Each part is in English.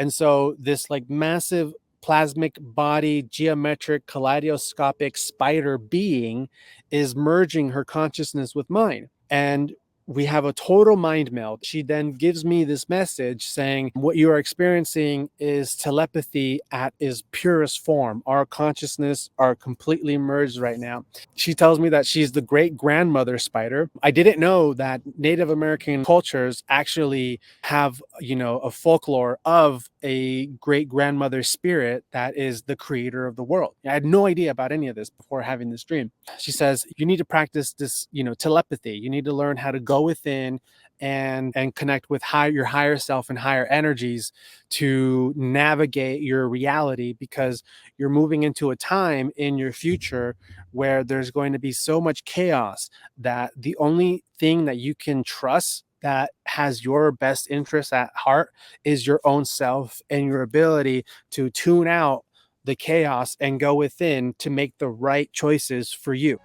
And so this like massive plasmic body, geometric, kaleidoscopic spider being is merging her consciousness with mine. And we have a total mind meld. She then gives me this message saying, what you are experiencing is telepathy at its purest form. Our consciousness are completely merged right now. She tells me that she's the great grandmother spider. I didn't know that Native American cultures actually have, a folklore of a great grandmother spirit that is the creator of the world. I had no idea about any of this before having this dream. She says, you need to practice this, telepathy. You need to learn how to go within and connect with your higher self and higher energies to navigate your reality, because you're moving into a time in your future where there's going to be so much chaos that the only thing that you can trust that has your best interests at heart is your own self and your ability to tune out the chaos and go within to make the right choices for you.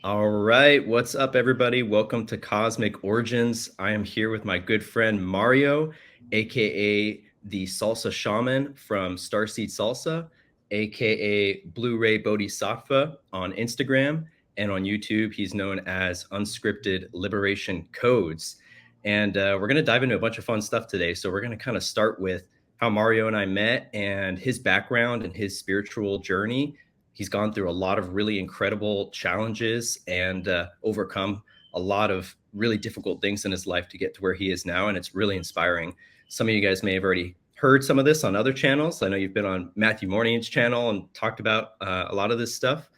All right, what's up, everybody? Welcome to Cosmic Origins. I am here with my good friend Mario, aka the Salsa Shaman from Starseed Salsa, aka Blu-ray Bodhisattva on Instagram, and on YouTube, he's known as Unscripted Liberation Codes. And we're going to dive into a bunch of fun stuff today. So we're going to kind of start with how Mario and I met and his background and his spiritual journey. He's gone through a lot of really incredible challenges and overcome a lot of really difficult things in his life to get to where he is now. And it's really inspiring. Some of you guys may have already heard some of this on other channels. I know you've been on Matthew Morning's channel and talked about a lot of this stuff.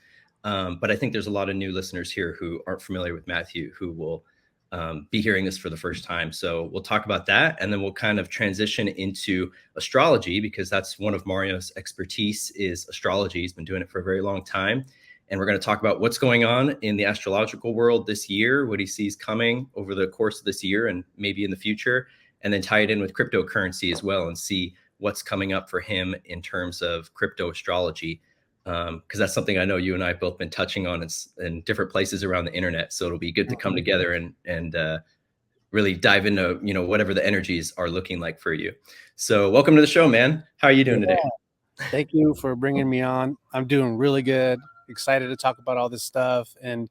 But I think there's a lot of new listeners here who aren't familiar with Matthew who will be hearing this for the first time. So we'll talk about that, and then we'll kind of transition into astrology, because that's one of Mario's expertise is astrology. He's been doing it for a very long time. And we're going to talk about what's going on in the astrological world this year, what he sees coming over the course of this year and maybe in the future, and then tie it in with cryptocurrency as well and see what's coming up for him in terms of crypto astrology. Because that's something I know you and I have both been touching on in different places around the internet. So it'll be good to come together and really dive into, whatever the energies are looking like for you. So welcome to the show, man. How are you doing today? Thank you for bringing me on. I'm doing really good. Excited to talk about all this stuff and,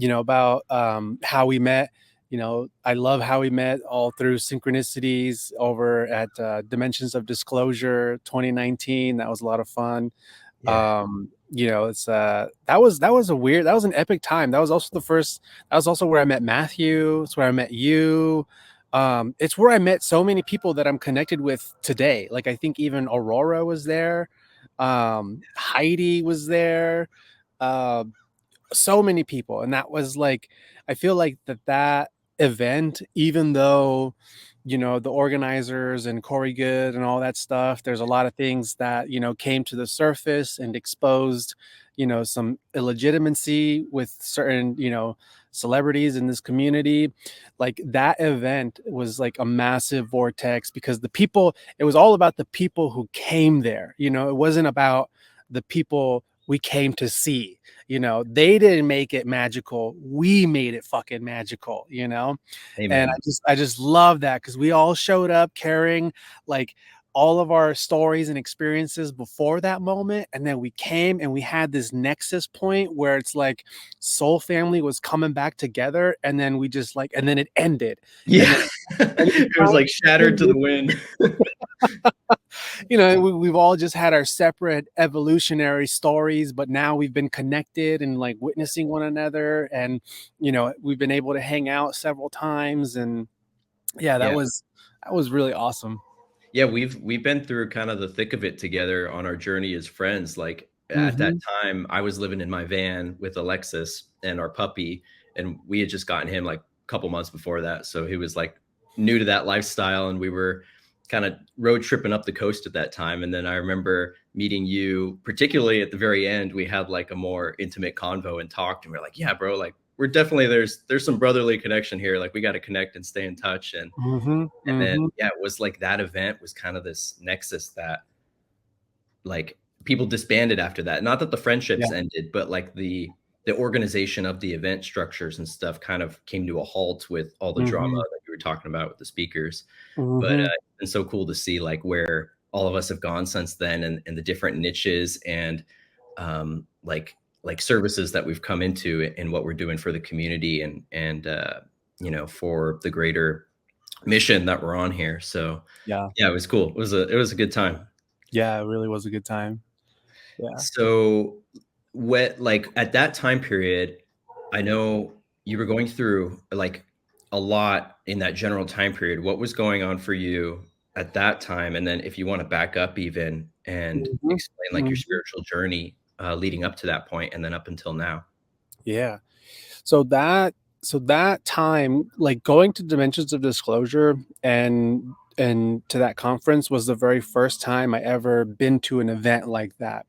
about how we met. I love how we met all through synchronicities over at Dimensions of Disclosure 2019. That was a lot of fun. Yeah. It's that was an epic time. That was also where I met Matthew. It's where I met you. It's where I met so many people that I'm connected with today. Like, I think even Aurora was there. Heidi was there. So many people. And that was like, I feel like that event, even though, the organizers and Corey Good and all that stuff, there's a lot of things that, came to the surface and exposed, some illegitimacy with certain, celebrities in this community. Like, that event was like a massive vortex, because it was all about the people who came there. It wasn't about the people we came to see. They didn't make it magical. We made it fucking magical, Amen. And I just love that, because we all showed up carrying like all of our stories and experiences before that moment. And then we came and we had this nexus point where it's like soul family was coming back together. And then we just and then it ended. Yeah. It was like shattered to the wind. We've all just had our separate evolutionary stories, but now we've been connected and like witnessing one another. And, we've been able to hang out several times. And that was really awesome. Yeah, we've been through kind of the thick of it together on our journey as friends. Like at that Mhm. time, I was living in my van with Alexis and our puppy, and we had just gotten him like a couple months before that. So he was like new to that lifestyle, and we were kind of road tripping up the coast at that time. And then I remember meeting you, particularly at the very end. We had like a more intimate convo and talked, and we are like, "Yeah, bro, like we're definitely there's some brotherly connection here. Like we got to connect and stay in touch." Mhm. And then, Mhm. yeah, it was like that event was kind of this nexus that like people disbanded after that. Not that the Yeah. friendships ended, but like the organization of the event structures and stuff kind of came to a halt with all the drama Mhm. that you were talking about with the speakers. But Mhm. it's been so cool to see like where all of us have gone since then, and the different niches and like services that we've come into and what we're doing for the community and for the greater mission that we're on here. So Yeah. yeah, it was cool. It was a good time. Yeah, it really was a good time. Yeah. So what like at that time period, I know you were going through like a lot in that general time period. What was going on for you at that time? And then if you want to back up even and Mhm. explain like your Mhm. spiritual journey leading up to that point and then up until now. Yeah. So that time, like going to Dimensions of Disclosure and to that conference was the very first time I ever been to an event like that,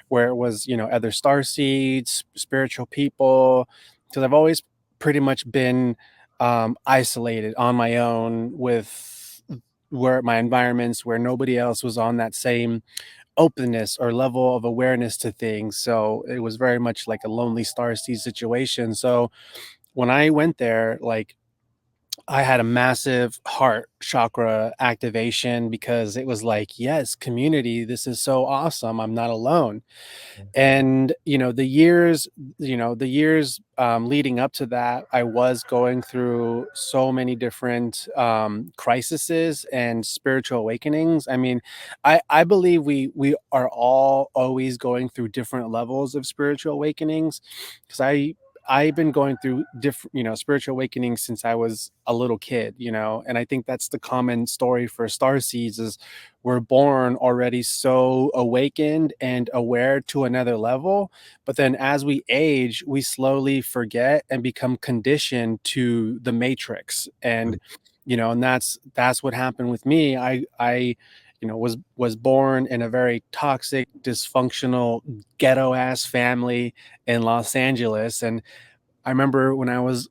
where it was, other star seeds, spiritual people, because I've always pretty much been isolated on my own with where my environments where nobody else was on that same openness or level of awareness to things. So it was very much like a lonely star seed situation. So when I went there, like I had a massive heart chakra activation because it was like, yes, community, this is so awesome. I'm not alone. And, the years leading up to that, I was going through so many different crises and spiritual awakenings. I mean, I believe we are all always going through different levels of spiritual awakenings, because I've been going through different, spiritual awakenings since I was a little kid, and I think that's the common story for star seeds is we're born already so awakened and aware to another level, but then as we age we slowly forget and become conditioned to the matrix. And that's what happened with me. I was born in a very toxic, dysfunctional, ghetto ass family in Los Angeles. And I remember when I was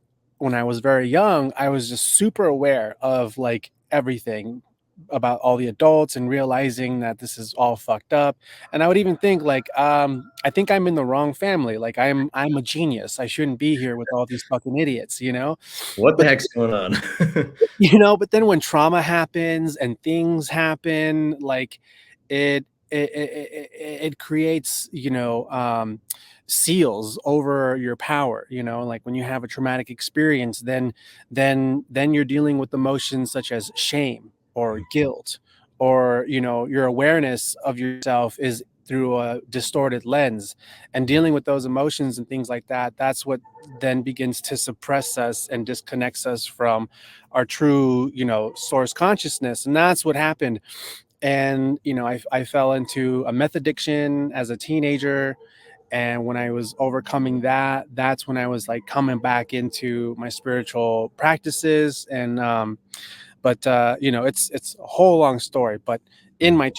very young, I was just super aware of like everything about all the adults and realizing that this is all fucked up. And I would even think like, I think I'm in the wrong family. Like I'm a genius. I shouldn't be here with all these fucking idiots. What the But heck's going on? but then when trauma happens and things happen, like it creates, seals over your power. Like when you have a traumatic experience, then you're dealing with emotions such as shame or guilt, or your awareness of yourself is through a distorted lens, and dealing with those emotions and things like that, that's what then begins to suppress us and disconnects us from our true, source consciousness. And that's what happened. And I fell into a meth addiction as a teenager, and when I was overcoming that, that's when I was like coming back into my spiritual practices. And but it's a whole long story. But in Mm. my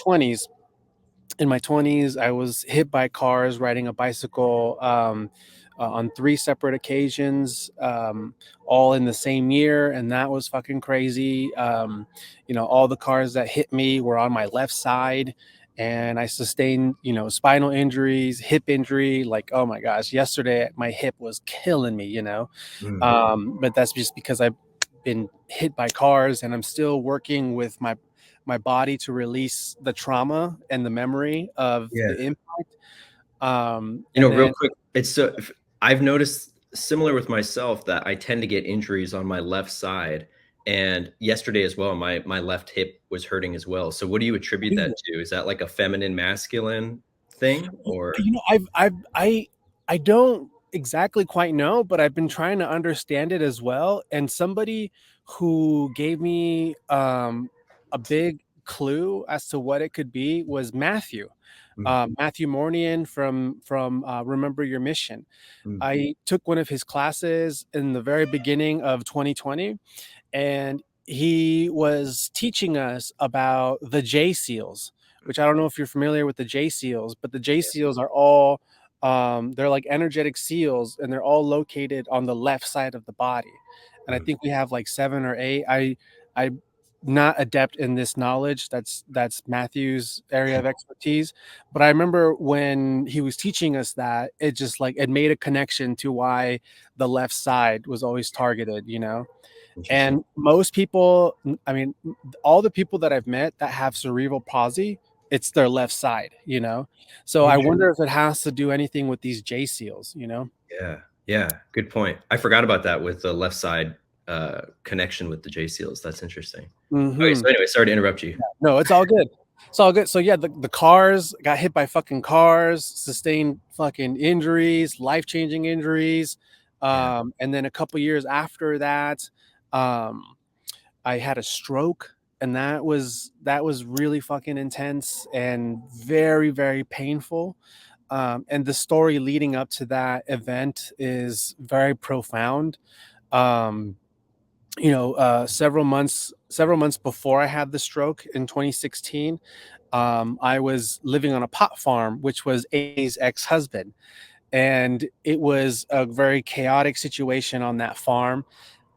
20s I was hit by cars riding a bicycle, on three separate occasions, all in the same year, and that was fucking crazy. All the cars that hit me were on my left side, and I sustained, spinal injuries, hip injury. Like, oh my gosh, yesterday my hip was killing me. Mm. But that's just because I've been hit by cars, and I'm still working with my body to release the trauma and the memory of Yeah. the impact. You know, And real then quick, it's so I've noticed similar with myself that I tend to get injuries on my left side. And yesterday as well, my left hip was hurting as well. So what do you attribute that to? Is that like a feminine masculine thing or I don't exactly quite know, but I've been trying to understand it as well. And somebody who gave me a big clue as to what it could be was Matthew. Mm, Matthew Mornian from Remember Your Mission. mm, I took one of his classes in the very beginning of 2020, and he was teaching us about the J seals, which I don't know if you're familiar with the J seals, but the J seals are all they're like energetic seals, and they're all located on the left side of the body. And I mm, think we have like 7 or 8. I'm not adept in this knowledge. That's Matthew's area of expertise. But I remember when he was teaching us that, it just like it made a connection to why the left side was always targeted, you know? interesting. And most people, I mean, all the people that I've met that have cerebral palsy, it's their left side, you know? So I Interesting. wonder if it has to do anything with these J seals, you know? Yeah, yeah, good point. I forgot about that with the left side connection with the J seals. That's interesting. Okay, Hmm. so anyway, sorry to interrupt you. No, it's all good. It's all good. So yeah, the cars got hit by fucking cars, sustained fucking injuries, life-changing injuries. Yeah. And then a couple years after that, um, I had a stroke, and that was really fucking intense and very, very painful. And the story leading up to that event is very profound. Um, several months before I had the stroke in 2016, I was living on a pot farm, which was A's ex-husband, and it was a very chaotic situation on that farm.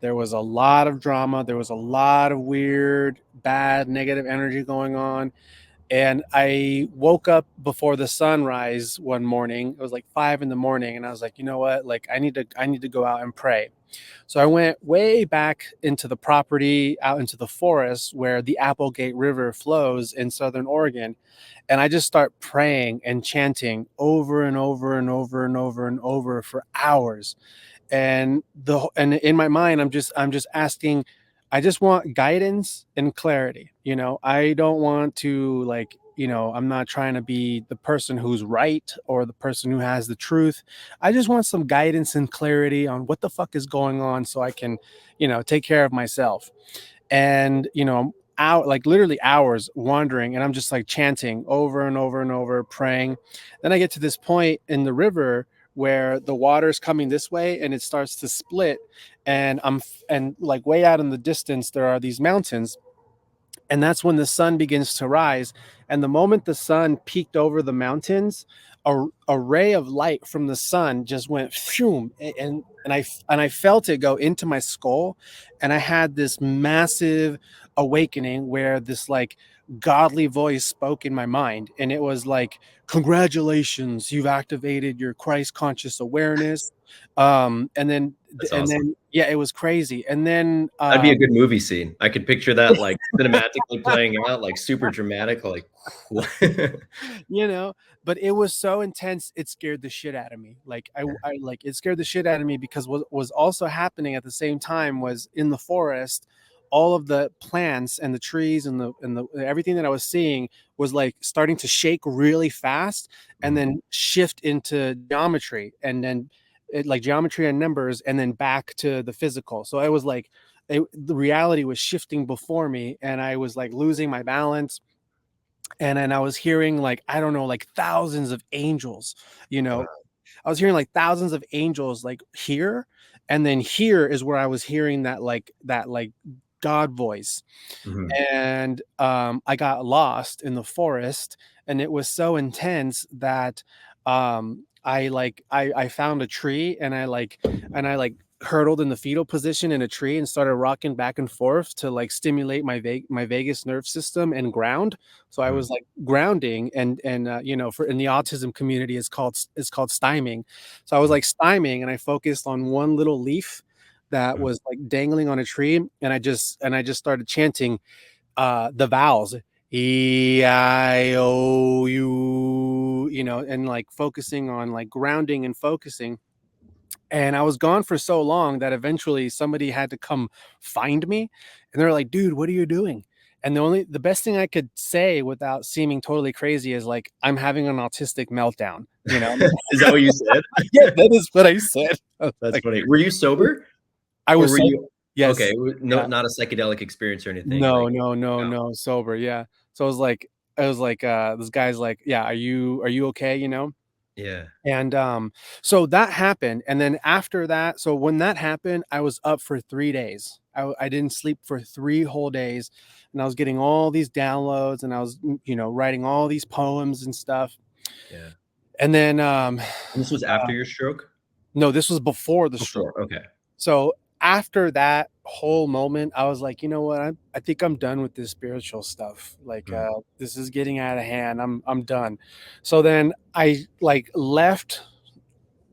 There was a lot of drama. There was a lot of weird, bad, negative energy going on. And I woke up before the sunrise one morning. It was like 5 in the morning, and I was like, you know what? Like, I need to go out and pray. So I went way back into the property, out into the forest where the Applegate River flows in Southern Oregon. And I just start praying and chanting over and over and over and over and over for hours. And in my mind, I'm just asking, I just want guidance and clarity. I don't want to, like, I'm not trying to be the person who's right or the person who has the truth. I just want some guidance and clarity on what the fuck is going on, so I can take care of myself. And I'm out, like, literally hours wandering, and I'm just like chanting over and over and over, praying. Then I get to this point in the river where the water's coming this way and it starts to split, and and like way out in the distance there are these mountains, and that's when the sun begins to rise. And the moment the sun peeked over the mountains, a ray of light from the sun just went phew, and I felt it go into my skull. And I had this massive awakening where this, like, godly voice spoke in my mind, and it was like, congratulations, you've activated your Christ conscious awareness. And then That's and awesome. then yeah, it was crazy. And then That'd be a good movie scene. I could picture that, like, cinematically playing out, like, super dramatic, like, you know but it was so intense, it scared the shit out of me. Like, I like, it scared the shit out of me, because what was also happening at the same time was, in the forest, all of the plants and the trees and the everything that I was seeing was like starting to shake really fast, and Mhm. then shift into geometry, and then like geometry and numbers, and then back to the physical. So I was like, the reality was shifting before me, and I was like losing my balance. And then I was hearing, like, I don't know, like thousands of angels, you know. Wow. I was hearing like thousands of angels, like, here, and then here is where I was hearing that God voice. Mhm. And I got lost in the forest, and it was so intense that I found a tree, and I hurtled in the fetal position in a tree and started rocking back and forth to, like, stimulate my vagus nerve system and ground. So I Mhm. was like grounding, and for in the autism community, it's called styming. So I was Mhm. like styming, and I focused on one little leaf that Mhm. was like dangling on a tree, and I just started chanting the vowels, E-I-O-U, and like focusing on, like, grounding and focusing. And I was gone for so long that eventually somebody had to come find me, and they're like, dude, what are you doing? And the best thing I could say without seeming totally crazy is, like, I'm having an autistic meltdown. Is that what you said? Yeah, that is what I said. I was That's like, funny. Were you sober I or was were sober. you okay, Yes. no, Yeah. not a psychedelic experience or anything, No, like, no, no, no. no, sober, yeah. So this guy's like, yeah, are you okay? Yeah. And so that happened. And then after that, so when that happened, I was up for 3 days. I didn't sleep for 3 whole days. And I was getting all these downloads and I was, writing all these poems and stuff. Yeah. And then, And this was after your stroke? no, this was before the stroke. Before, okay. So after that whole moment, I was like, you know what? I think I'm done with this spiritual stuff. Like, Mm, this is getting out of hand. I'm done. So then I like left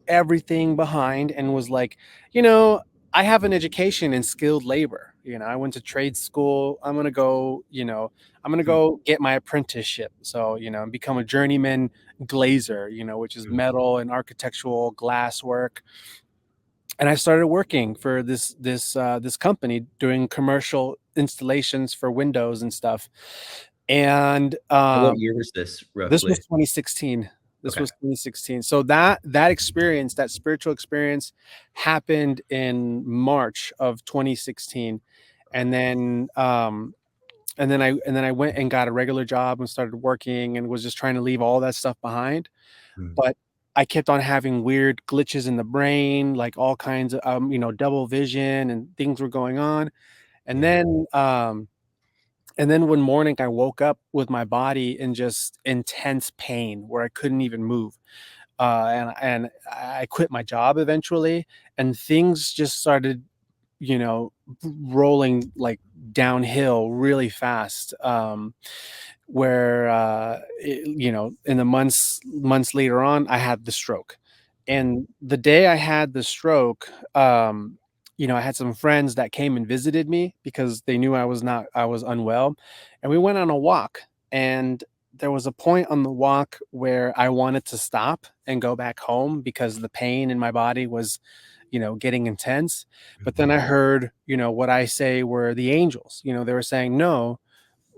everything behind and was like, you know, I have an education in skilled labor. I went to trade school. I'm gonna mm, go get my apprenticeship. So, become a journeyman glazer, which is mm, metal and architectural glass work. And I started working for this company doing commercial installations for windows and stuff. And and what year was this, this was roughly? 2016. This Okay. was 2016. So that experience, that spiritual experience, happened in March of 2016, and then I went and got a regular job and started working and was just trying to leave all that stuff behind. Mm, But I kept on having weird glitches in the brain, like all kinds of double vision and things were going on. And yeah. then and then one morning I woke up with my body in just intense pain where I couldn't even move. And I quit my job eventually, and things just started, you know, rolling like downhill really fast. Where in the months later on, I had the stroke, Mm, and the day I had the stroke, I had some friends that came and visited me because they knew I was unwell, and we went on a walk, and there was a point on the walk where I wanted to stop and go back home because the pain in my body was, getting intense. But then mhm, I heard, what I say were the angels. They were saying, no,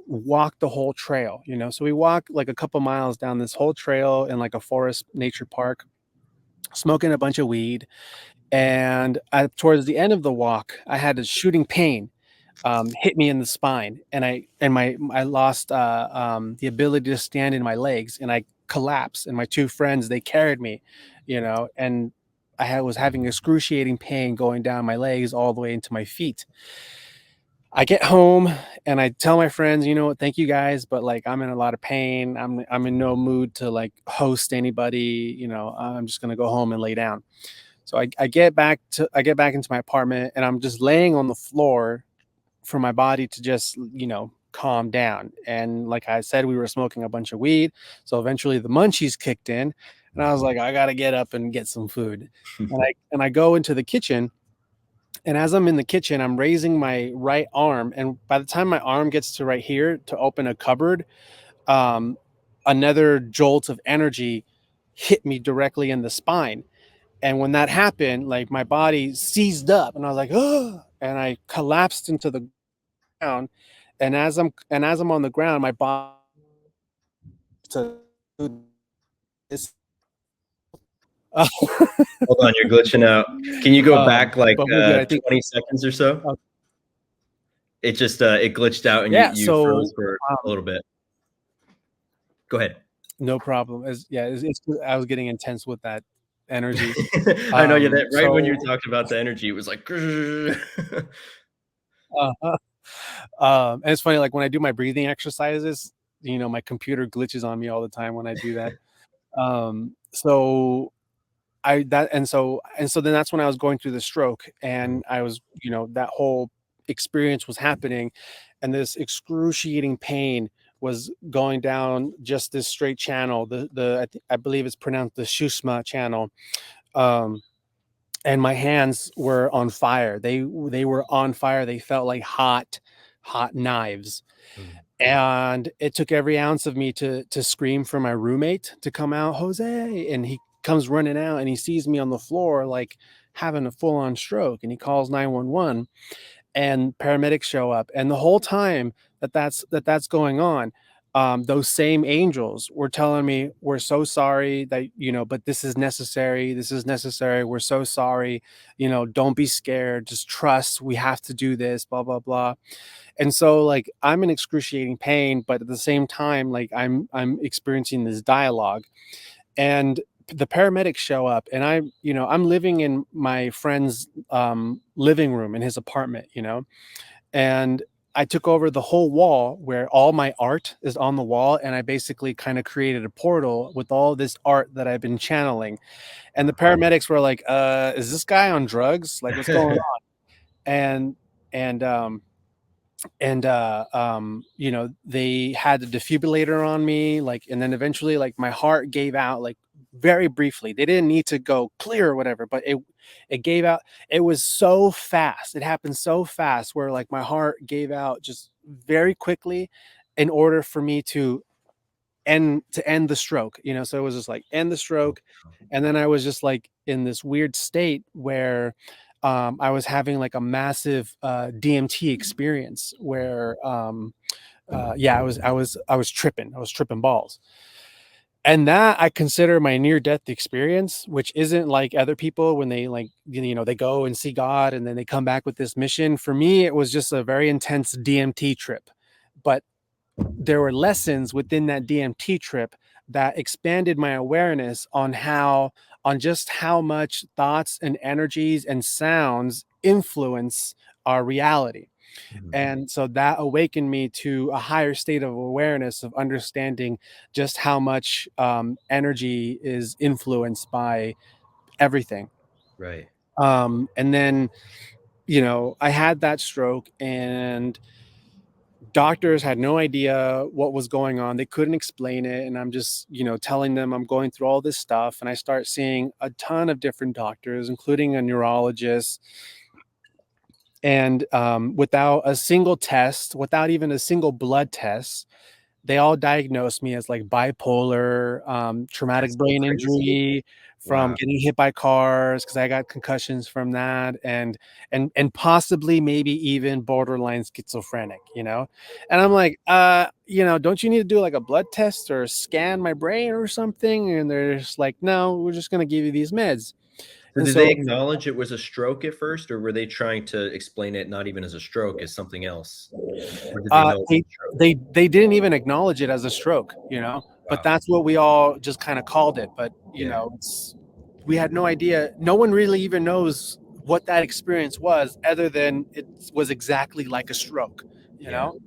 walk the whole trail. So we walked like a couple miles down this whole trail in like a forest nature park, smoking a bunch of weed. And towards the end of the walk, I had a shooting pain hit me in the spine, and I lost the ability to stand in my legs, and I collapsed. And my two friends, they carried me, and was having excruciating pain going down my legs all the way into my feet. I get home and I tell my friends, you know what, thank you guys, but like I'm in a lot of pain. I'm in no mood to like host anybody. I'm just gonna go home and lay down. So I get back into my apartment and I'm just laying on the floor for my body to just, calm down. And like I said, we were smoking a bunch of weed. So eventually the munchies kicked in and I was like, I gotta get up and get some food. And I go into the kitchen, and as I'm in the kitchen, I'm raising my right arm. And by the time my arm gets to right here to open a cupboard, um, another jolt of energy hit me directly in the spine. And when that happened, like my body seized up and I was like, oh, and I collapsed into the ground. And as I'm on the ground, my body to this. Hold on, you're glitching out. Can you go back like But we're good. I think. 20 seconds or so? Uh, It just it glitched out and you yeah. you froze So for a um, little bit. Go ahead. no problem. I was getting intense with that energy. I know, yeah, that right when you So talked about the energy, it was like uh, and it's funny, like when I do my breathing exercises, my computer glitches on me all the time when I do that. So I that and so then that's when I was going through the stroke, Mm, and I was, that whole experience was happening, and this excruciating pain was going down just this straight channel. I believe it's pronounced the Shusma channel. Um, and my hands were on fire. They were on fire. They felt like hot knives. mm, And it took every ounce of me to scream for my roommate to come out, Jose. And he comes running out and he sees me on the floor, like having a full on stroke. And he calls 911 and paramedics show up. And the whole time that's going on, those same angels were telling me, we're so sorry that, but this is necessary. This is necessary. We're so sorry. Don't be scared. Just trust. We have to do this, blah, blah, blah. And so like I'm in excruciating pain, but at the same time, like I'm experiencing this dialogue. And the paramedics show up, and I'm living in my friend's living room in his apartment, and I took over the whole wall where all my art is on the wall, and I basically kind of created a portal with all this art that I've been channeling. And the paramedics were like, is this guy on drugs? Like, what's going on? And and they had the defibrillator on me, like, and then eventually, like, my heart gave out, like, very briefly. They didn't need to go clear or whatever, but it gave out. It was so fast. It happened so fast where like my heart gave out just very quickly in order for me to end the stroke. So it was just like end the stroke. And then I was just like in this weird state where I was having like a massive DMT experience where yeah, I was tripping. I was tripping balls. And that I consider my near death experience, which isn't like other people when they like, they go and see God and then they come back with this mission. For me, it was just a very intense DMT trip. But there were lessons within that DMT trip that expanded my awareness on just how much thoughts and energies and sounds influence our reality. Mhm. And so that awakened me to a higher state of awareness of understanding just how much energy is influenced by everything. Right. And then, I had that stroke, and doctors had no idea what was going on. They couldn't explain it. And I'm just, telling them I'm going through all this stuff. And I start seeing a ton of different doctors, including a neurologist. And without a single test, without even a single blood test, they all diagnosed me as like bipolar, traumatic That's so brain crazy. injury from Wow. getting hit by cars because I got concussions from that, and possibly maybe even borderline schizophrenic, And I'm like, don't you need to do like a blood test or scan my brain or something? And they're just like, no, we're just gonna give you these meds. So And did they so acknowledge it was a stroke at first, or were they trying to explain it not even as a stroke, as something else? Or did they Uh, know it was they a stroke? they didn't even acknowledge it as a stroke, but Wow. that's what we all just kind of called it. But Yeah. we had no idea. No one really even knows what that experience was, other than it was exactly like a stroke, you Yeah. know.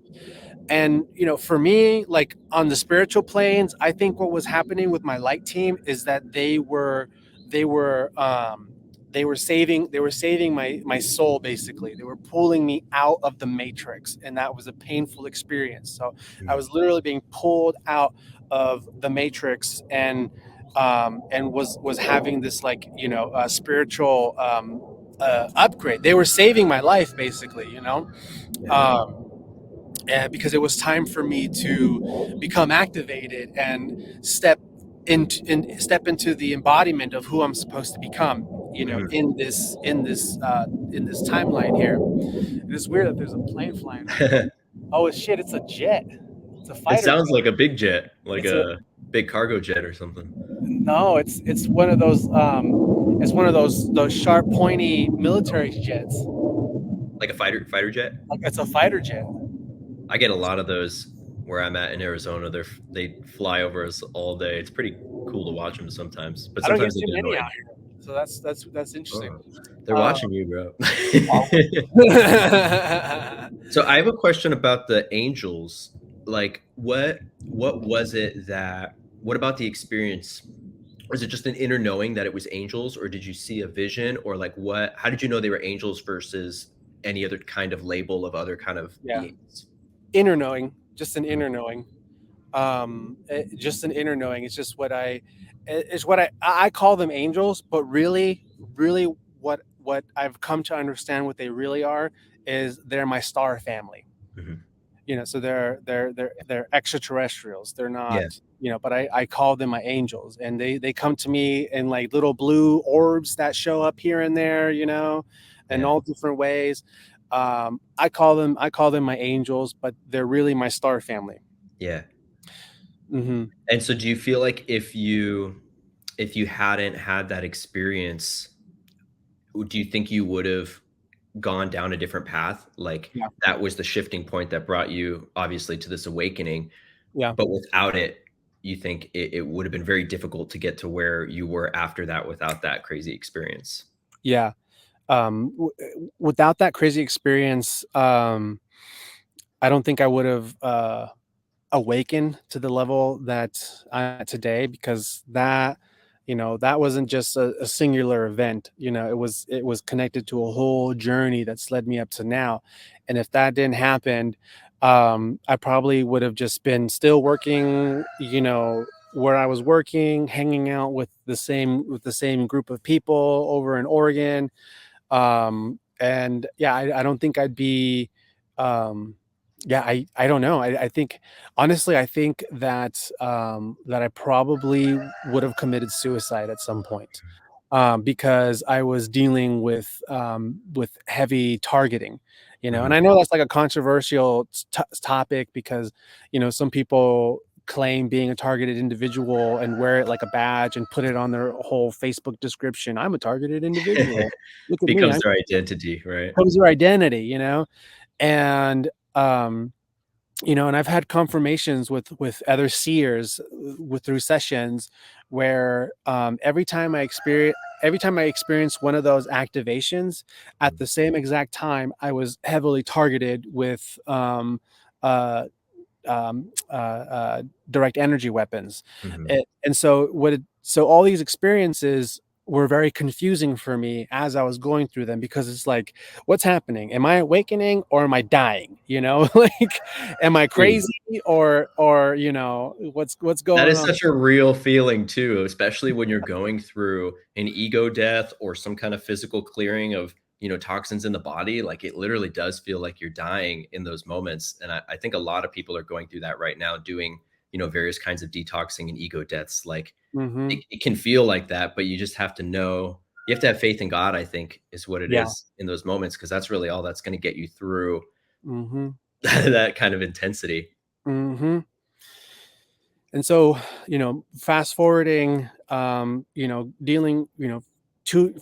And for me, like on the spiritual planes, I think what was happening with my light team is that they were saving my soul. Basically, they were pulling me out of the matrix, and that was a painful experience. So I Mhm. was literally being pulled out of the matrix, and was having this like spiritual upgrade. They were saving my life, basically, Yeah. um, and because it was time for me to become activated and step into the embodiment of who I'm supposed to become, Mhm. in this timeline here. And it's weird that there's a plane flying over. Oh shit! It's a jet. It's a It fighter sounds jet. like a big jet, like It's a a big cargo jet or something. no. It's one of those. It's one of those sharp, pointy military jets. Like a fighter jet? Like it's a fighter jet. I get a lot of those where I'm at in Arizona. They fly over us all day. It's pretty cool to watch them sometimes, but I don't sometimes get they too get many out annoying. here, so that's interesting. Oh, they're Uh, watching you, bro. yeah, So I have a question about the angels. Like what was it that what about the experience? Was it just an inner knowing that it was angels, or did you see a vision, or like what how did you know they were angels versus any other kind of label of other kind of beings? inner knowing, just an Mhm, inner knowing. Just an inner knowing. It's just it's what I call them angels, but really, what I've come to understand what they really are is they're my star family. mhm. So they're extraterrestrials. They're Yeah, not, but I call them my angels, and they come to me in like little blue orbs that show up here and there, in yeah, all different ways. I call them my angels, but they're really my star family. yeah. Mhm. And so do you feel like if you hadn't had that experience, do you think you would have gone down a different path? Like, Yeah. that was the shifting point that brought you, obviously, to this awakening, Yeah. but without it, you think it would have been very difficult to get to where you were after that without that crazy experience? Yeah. Without that crazy experience, I don't think I would have awakened to the level that I'm at today, because that wasn't just a singular event. It was connected to a whole journey that's led me up to now. And if that didn't happen, I probably would have just been still working, where I was working, hanging out with the same group of people over in Oregon. And yeah, I don't think I'd be yeah, I don't know. I think, honestly, I think that I probably would have committed suicide at some point, because I was dealing with heavy targeting. And Mhm. I know that's like a controversial topic, because some people claim being a targeted individual and wear it like a badge and put it on their whole Facebook description. I'm a targeted individual. Look at me. Becomes I'm their identity, right? Becomes their identity. And and I've had confirmations with other seers, through sessions, where every time I experience one of those activations, at Mhm. the same exact time I was heavily targeted with uh direct energy weapons. Mhm. And so all these experiences were very confusing for me as I was going through them, because it's like, what's happening? Am I awakening or am I dying? Like, am I Dude, crazy, or what's that going is on? such a real feeling too, especially when you're going through an ego death or some kind of physical clearing of, toxins in the body. Like, it literally does feel like you're dying in those moments. And I think a lot of people are going through that right now, doing, various kinds of detoxing and ego deaths. Like, Hmm. it can feel like that, but you just have to know, you have to have faith in God, I think, is what it Yeah. is in those moments, because that's really all that's going to get you through Hmm. that kind of intensity. Hmm. And so, fast forwarding, dealing,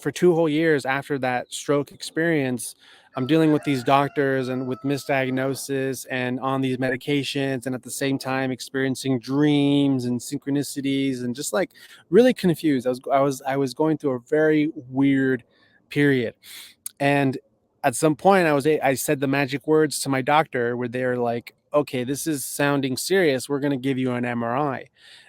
for 2 whole years after that stroke experience, I'm dealing with these doctors and with misdiagnosis and on these medications, and at the same time experiencing dreams and synchronicities, and just like really confused. I was going through a very weird period. And at some point, I said the magic words to my doctor, where they're like, "Okay, this is sounding serious. We're going to give you an MRI."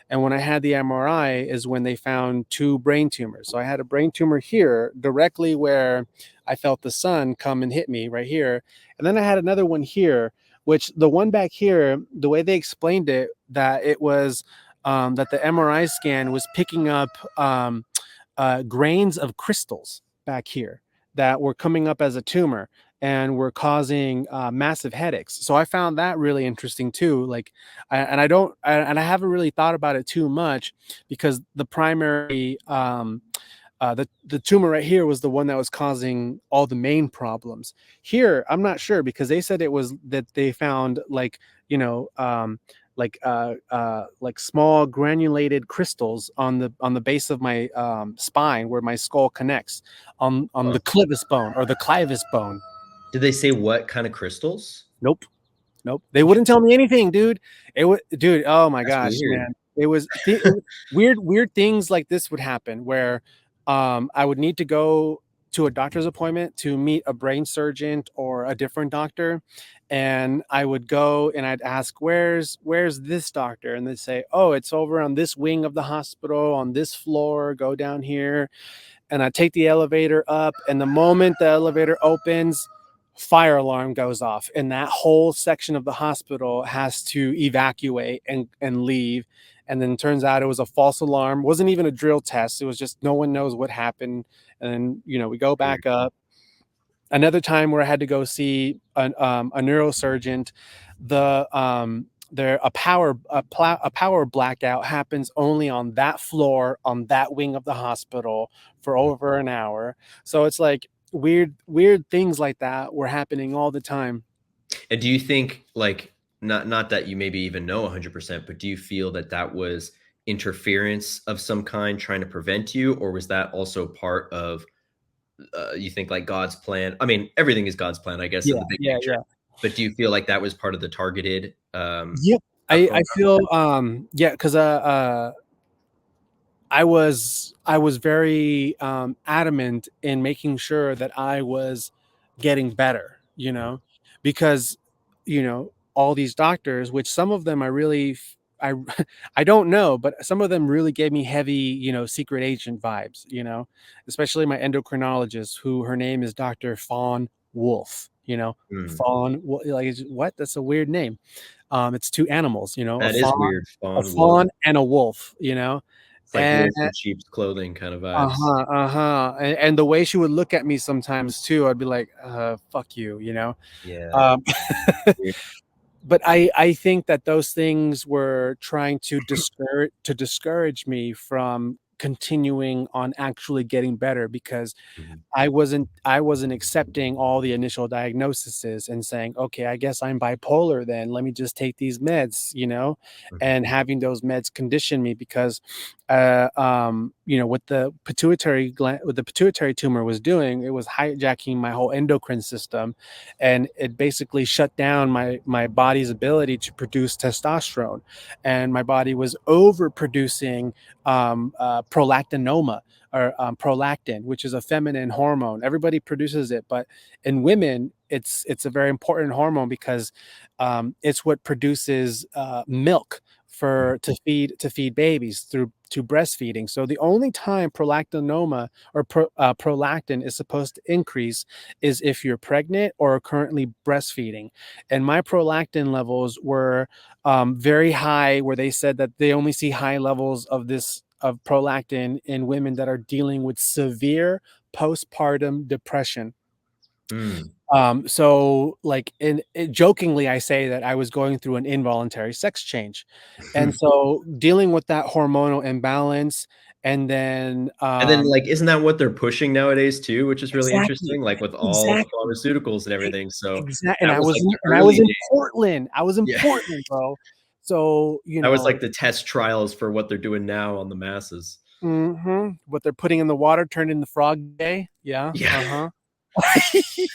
And when I had the MRI is when they found two brain tumors. So I had a brain tumor here, directly where I felt the sun come and hit me, right here. And then I had another one here, which the one back here, the way they explained it, that it was that the MRI scan was picking up grains of crystals back here that were coming up as a tumor and were causing massive headaches. So I found that really interesting too. Like, and I haven't really thought about it too much, because the primary the tumor right here was the one that was causing all the main problems. Here, I'm not sure, because they said it was that they found, like, like small granulated crystals on the base of my spine, where my skull connects, on Huh. the clivus bone, or the clivus bone. Did they say what kind of crystals? Nope. Nope. They wouldn't tell me anything, dude. Dude. Oh my That's gosh, weird. man. Weird things like this would happen, where I would need to go to a doctor's appointment to meet a brain surgeon or a different doctor. And I would go and I'd ask, where's this doctor? And they'd say, oh, it's over on this wing of the hospital, on this floor, go down here. And I take the elevator up, and the moment the elevator opens, fire alarm goes off, and that whole section of the hospital has to evacuate and leave. And then turns out it was a false alarm. It wasn't even a drill test. It was just, no one knows what happened. And then, we go Weird. back up. Another time where I had to go see a neurosurgeon, a power blackout happens only on that floor, on that wing of the hospital, for over an hour. So it's like weird things like that were happening all the time. And do you think, like, not that you maybe even know 100%, but do you feel that that was interference of some kind trying to prevent you, or was that also part of you think like God's plan? I mean, everything is God's plan, I guess, in Yeah, the big yeah, picture. yeah. But do you feel like that was part of the targeted Yep. stuff I going on? feel yeah, because I was very adamant in making sure that I was getting better, because all these doctors, which some of them I really I I don't know, but some of them really gave me heavy, secret agent vibes, especially my endocrinologist, who her name is Dr. Fawn Wolf, Mm, Fawn, like what? That's a weird name. It's two animals, that is weird. a Fawn wolf. fawn and a wolf, It's like and wolf in sheep's clothing kind of vibes. uh-huh, uh-huh, and the way she would look at me sometimes too, I'd be like, fuck you, Yeah. um, Weird. but I think that those things were trying to discourage me from continuing on actually getting better, because Mhm, I wasn't accepting all the initial diagnoses and saying, okay, I guess I'm bipolar then. Let me just take these meds, mhm, and having those meds condition me, because what the pituitary tumor was doing, it was hijacking my whole endocrine system, and it basically shut down my body's ability to produce testosterone, and my body was overproducing prolactinoma, or prolactin, which is a feminine hormone. Everybody produces it, but in women, it's a very important hormone, because it's what produces milk mhm, to feed babies through to breastfeeding. So the only time prolactinoma or prolactin is supposed to increase is if you're pregnant or currently breastfeeding. And my prolactin levels were very high, where they said that they only see high levels of prolactin in women that are dealing with severe postpartum depression. mm. So like jokingly, I say that I was going through an involuntary sex change. And so dealing with that hormonal imbalance, and then And then, like, isn't that what they're pushing nowadays too, which is really exactly, interesting, like, with all the exactly. pharmaceuticals and everything, so And that I was, was like, in, the and I was early in days. Portland. I was in Yeah. Portland, bro. So, That was, like, the test trials for what they're doing now on the masses. what they're putting in the water turned into frog day. Yeah. Yeah. Uh-huh.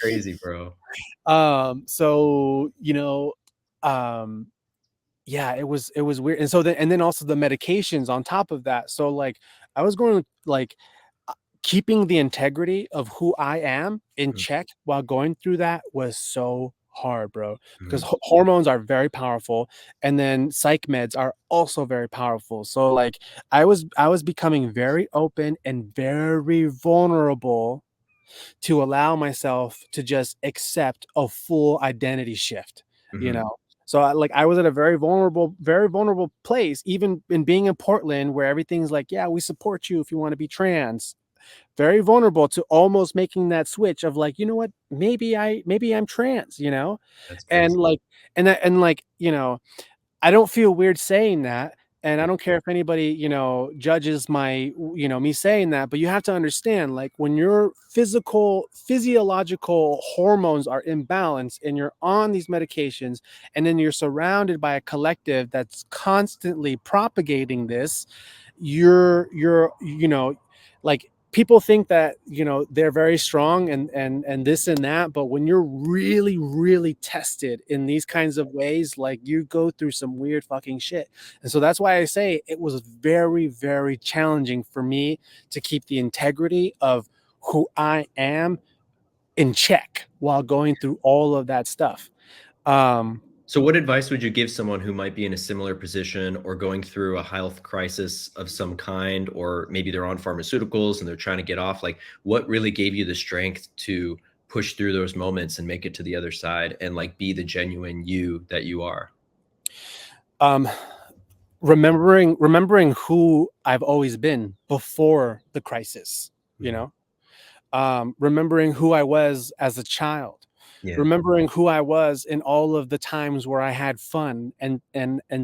Crazy, bro. So, um, yeah, it was weird. And then also the medications on top of that. So like I was going like keeping the integrity of who I am in Mm, check while going through that was so hard, bro. Because mhm, hormones are very powerful, and then psych meds are also very powerful. So like I was becoming very open and very vulnerable to allow myself to just accept a full identity shift, you mhm. know? So I was at a very vulnerable place, even in being in Portland, where everything's like, yeah, we support you if you want to be trans. Very vulnerable to almost making that switch of like, you know what, maybe I'm trans, That's and crazy. like, and like, I don't feel weird saying that, and I Yeah. don't care if anybody, judges me saying that, but you have to understand, like, when your physiological hormones are imbalanced and you're on these medications, and then you're surrounded by a collective that's constantly propagating this, you're like, people think that they're very strong and this and that, but when you're really really tested in these kinds of ways, like, you go through some weird fucking shit. And so that's why I say it was very very challenging for me to keep the integrity of who I am in check while going through all of that stuff. um So what advice would you give someone who might be in a similar position or going through a health crisis of some kind, or maybe they're on pharmaceuticals and they're trying to get off? Like, what really gave you the strength to push through those moments and make it to the other side and like be the genuine you that you are? um remembering who I've always been before the crisis, you Mhm. know remembering who I was as a child, Yeah. remembering who I was in all of the times where I had fun and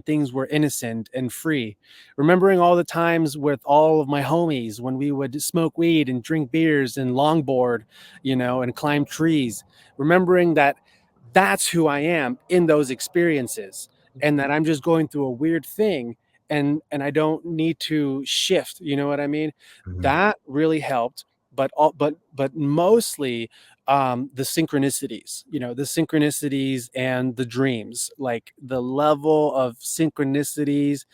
things were innocent and free, remembering all the times with all of my homies when we would smoke weed and drink beers and longboard, and climb trees, remembering that that's who I am in those experiences, and that I'm just going through a weird thing, and I don't need to shift, you know what I mean? Mhm. That really helped, but mostly the synchronicities, the synchronicities and the dreams, like the level of synchronicities.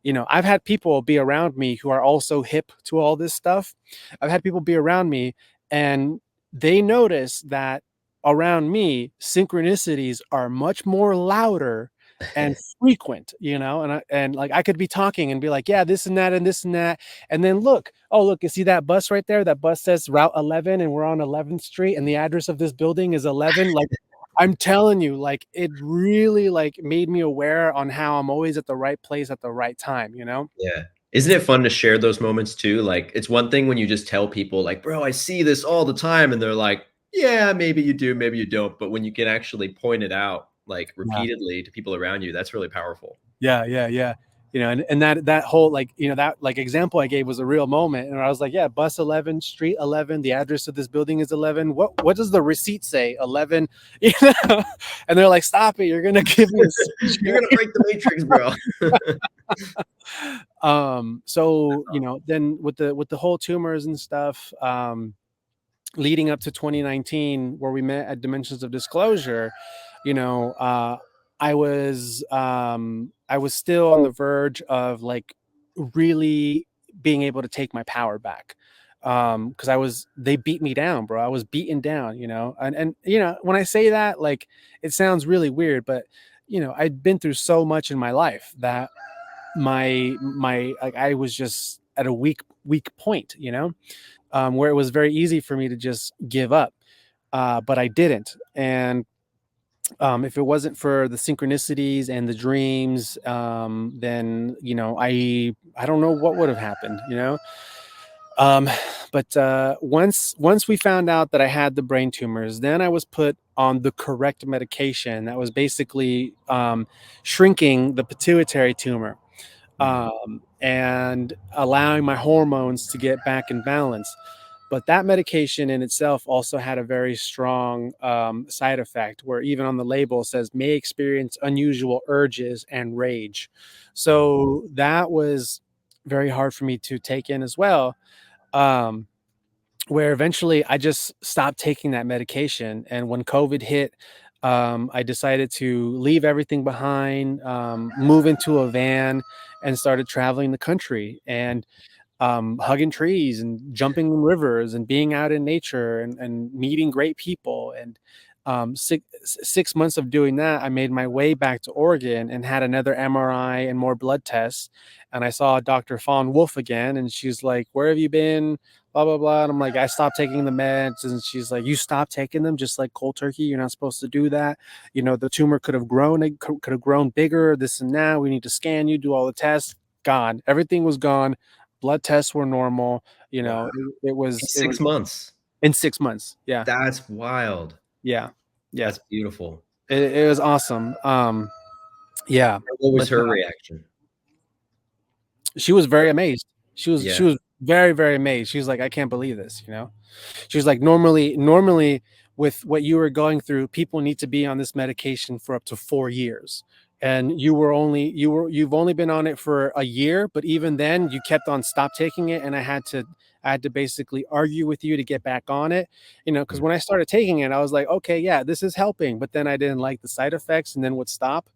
I've had people be around me who are also hip to all this stuff. I've had people be around me, and they notice that around me, synchronicities are much more louder and frequent, and like I could be talking and be like, yeah, this and that and this and that. And then look, oh, look, you see that bus right there? That bus says Route 11 and we're on 11th Street and the address of this building is 11. Like, I'm telling you, like, it really like made me aware on how I'm always at the right place at the right time. Yeah. Isn't it fun to share those moments too? Like, it's one thing when you just tell people like, "Bro, I see this all the time," and they're like, "Yeah, maybe you do, maybe you don't." But when you can actually point it out, like, Yeah. repeatedly to people around you, that's really powerful. Yeah, yeah, yeah. And that whole like that like example I gave was a real moment, and I was like, yeah, bus 11, street 11, the address of this building is 11. What does the receipt say? 11, you know? And they're like, stop it, you're gonna give me a You're seizure. gonna break the matrix, bro. So then with the whole tumors and stuff, leading up to 2019, where we met at Dimensions of Disclosure, you know, uh, I was still on the verge of like really being able to take my power back. Because they beat me down, bro. I was beaten down, and when I say that, like, it sounds really weird, but I'd been through so much in my life that my like I was just at a weak point, where it was very easy for me to just give up. But I didn't. And if it wasn't for the synchronicities and the dreams, then I don't know what would have happened. Um, but once we found out that I had the brain tumors, then I was put on the correct medication that was basically shrinking the pituitary tumor, Mm, and allowing my hormones to get back in balance. But that medication in itself also had a very strong side effect, where even on the label it says may experience unusual urges and rage. mm, So that was very hard for me to take in as well. Um, where eventually I just stopped taking that medication. And when COVID hit, I decided to leave everything behind, move into a van, and started traveling the country. And hugging trees and jumping in rivers and being out in nature, and meeting great people. And 6 months of doing that, I made my way back to Oregon and had another MRI and more blood tests. And I saw Dr. Fawn Wolf again, and she's like, "Where have you been?" Blah blah blah. And I'm like, "I stopped taking the meds." And she's like, "You stopped taking them just like cold turkey. You're not supposed to do that. The tumor could have grown. It could have grown bigger. This and that. We need to scan you, do all the tests." Gone. Everything was gone. Blood tests were normal. wow. It In was it was 6 months. in 6 months. Yeah, That's wild. yeah, yeah. That's beautiful. It was awesome. Yeah, And what was but her reaction? she was very Or amazed. She yeah. was very very amazed. She was like, "I can't believe this." She was like, normally with what you were going through, people need to be on this medication for up to 4 years. And you've only been on it for a year, but even then you kept on stop taking it. And I had to basically argue with you to get back on it, because Mm, when I started taking it, I was like, okay, yeah, this is helping. But then I didn't like the side effects and then would stop.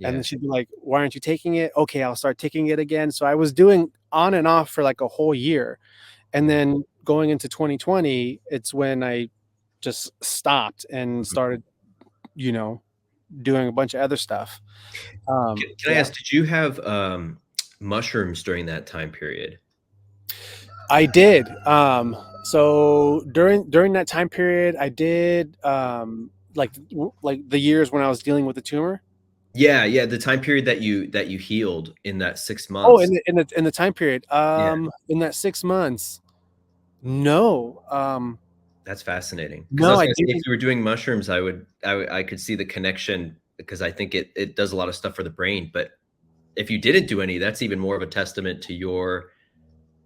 And then yeah. she'd be like, why aren't you taking it? Okay, I'll start taking it again. So I was doing on and off for like a whole year. And Mm, then going into 2020, it's when I just stopped and mhm. started, you know, doing a bunch of other stuff. Can I Yeah, ask, did you have, mushrooms during that time period? I did. So during that time period, I did like the years when I was dealing with the tumor. Yeah, yeah, the time period that you healed in that 6 Oh, months. in the time period, Yeah, in that 6 months, no, that's fascinating. Because I no, was I gonna say if didn't. you were doing mushrooms, I could see the connection because I think it does a lot of stuff for the brain, but if you didn't do any, that's even more of a testament to your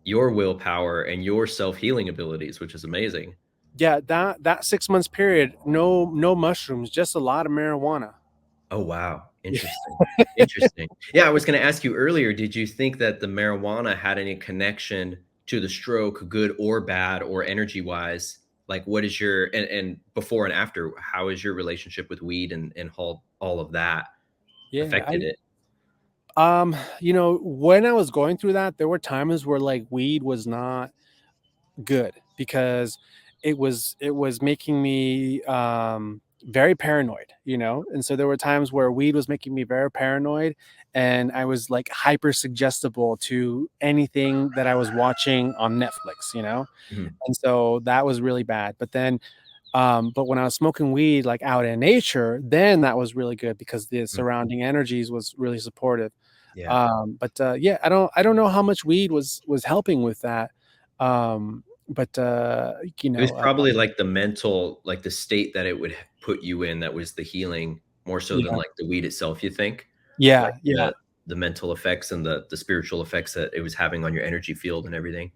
willpower and your self-healing abilities, which is amazing. Yeah, that 6 months period, no mushrooms, just a lot of marijuana. Oh, wow. Yeah. Interesting. Interesting. Yeah, I was gonna ask you earlier, did you think that the marijuana had any connection to the stroke, good or bad, or energy-wise? Like, what is your and before and after, how is your relationship with weed and all of that Yeah, affected it? when I was going through that, there were times where, like, weed was not good because it was making me, very paranoid, and so there were times where weed was making me very paranoid, and I was, like, hyper suggestible to anything that I was watching on Netflix, Mhm, and so that was really bad, but when I was smoking weed, like, out in nature, then that was really good because the mhm. surrounding energies was really supportive. Yeah. Yeah, I don't know how much weed was helping with that. But It was probably, like, the mental like, the state that it would put you in that was the healing more so than, yeah, like, the weed itself, you think? Like, yeah, yeah. the mental effects and the spiritual effects that it was having on your energy field and everything.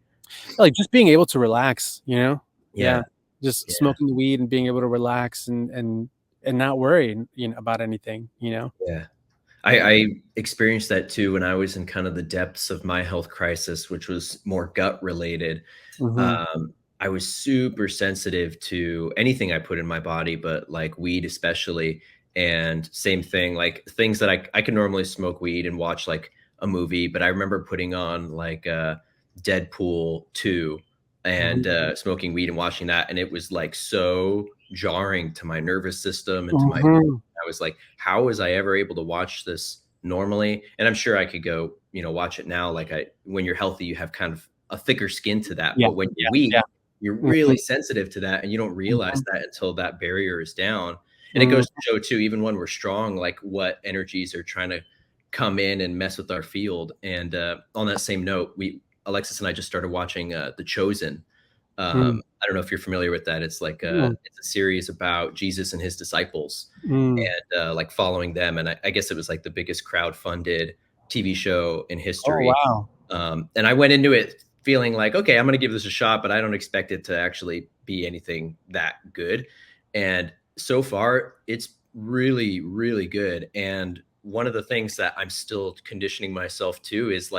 Like, just being able to relax, Yeah. Yeah, Just yeah. smoking the weed and being able to relax and not worry, about anything. Yeah. Yeah. I experienced that too when I was in kind of the depths of my health crisis, which was more gut related. Mhm. Um, I was super sensitive to anything I put in my body, but like weed especially. And same thing, like things that I could normally smoke weed and watch like a movie, but I remember putting on like Deadpool 2 and Mhm. smoking weed and watching that, and it was like so jarring to my nervous system and to my Mhm. I was like, how was I ever able to watch this normally? And I'm sure I could go, watch it now. Like when you're healthy, you have kind of a thicker skin to that. Yeah, But when you're yeah, yeah. weak, you're Mhm, really sensitive to that and you don't realize mhm, that until that barrier is down. And it mm, goes to show too, even when we're strong, like what energies are trying to come in and mess with our field. And on that same note, Alexis and I just started watching The Chosen. mm, I don't know if you're familiar with that. It's like mm, it's a series about Jesus and his disciples mm. and like following them. And I guess it was like the biggest crowd-funded TV show in Oh, history. wow. And I went into it feeling like, okay, I'm going to give this a shot, but I don't expect it to actually be anything that good. And so far, it's really, really good. And one of the things that I'm still conditioning myself to is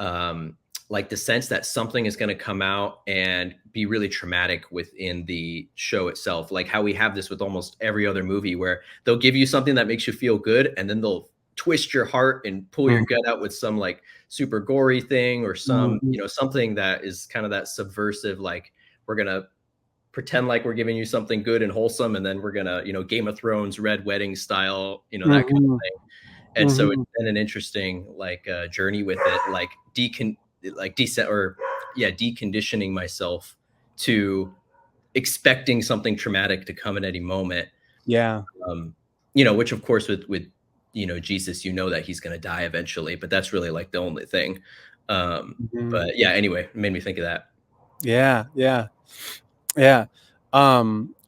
um, like the sense that something is going to come out and be really traumatic within the show itself. Like how we have this with almost every other movie where they'll give you something that makes you feel good and then they'll twist your heart and pull your Mm, gut out with some like super gory thing or some, mhm, something that is kind of that subversive, like we're going to pretend like we're giving you something good and wholesome. And then we're going to, Game of Thrones, Red Wedding style, that kind of mhm, thing. And so it's mhm. been an interesting like journey with it, like like decent or yeah, deconditioning myself to expecting something traumatic to come at any moment. Yeah. Um, which of course with Jesus, that he's going to die eventually, but that's really like the only thing. Mhm. But yeah, anyway, it made me think of that. Yeah, yeah, yeah.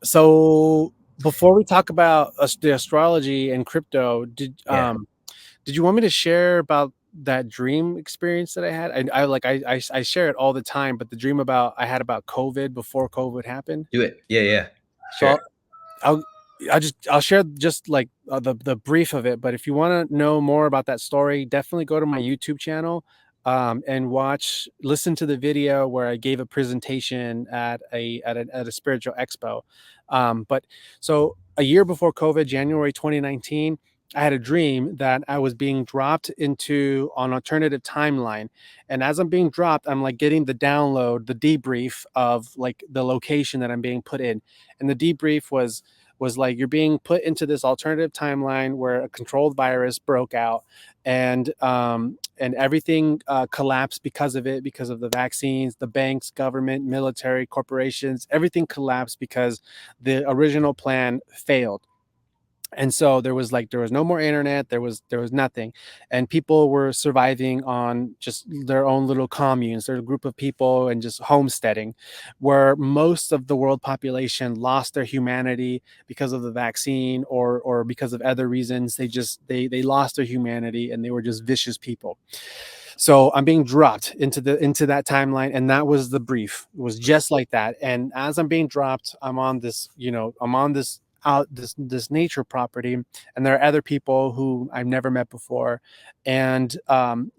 So before we talk about the astrology and crypto, Yeah, did you want me to share about that dream experience that I had? I share it all the time, but the dream I had about COVID before COVID happened. do it. Yeah, yeah, So sure. I'll I'll share just like the brief of it. But if you want to know more about that story, definitely go to my YouTube channel, and listen to the video where I gave a presentation at a spiritual expo. But so a year before COVID, January 2019. I had a dream that I was being dropped into an alternative timeline. And as I'm being dropped, I'm like getting the download, the debrief of like the location that I'm being put in. And the debrief was like you're being put into this alternative timeline where a controlled virus broke out, and everything collapsed because of it, because of the vaccines, the banks, government, military, corporations, everything collapsed because the original plan failed. And so there was no more internet, there was nothing, and people were surviving on just their own little communes, their group of people, and just homesteading, where most of the world population lost their humanity because of the vaccine, or because of other reasons. They lost their humanity and they were just vicious people. So I'm being dropped into that timeline, and that was the brief. It was just like that. And as I'm being dropped, I'm on this, I'm on this out this nature property, and there are other people who I've never met before, and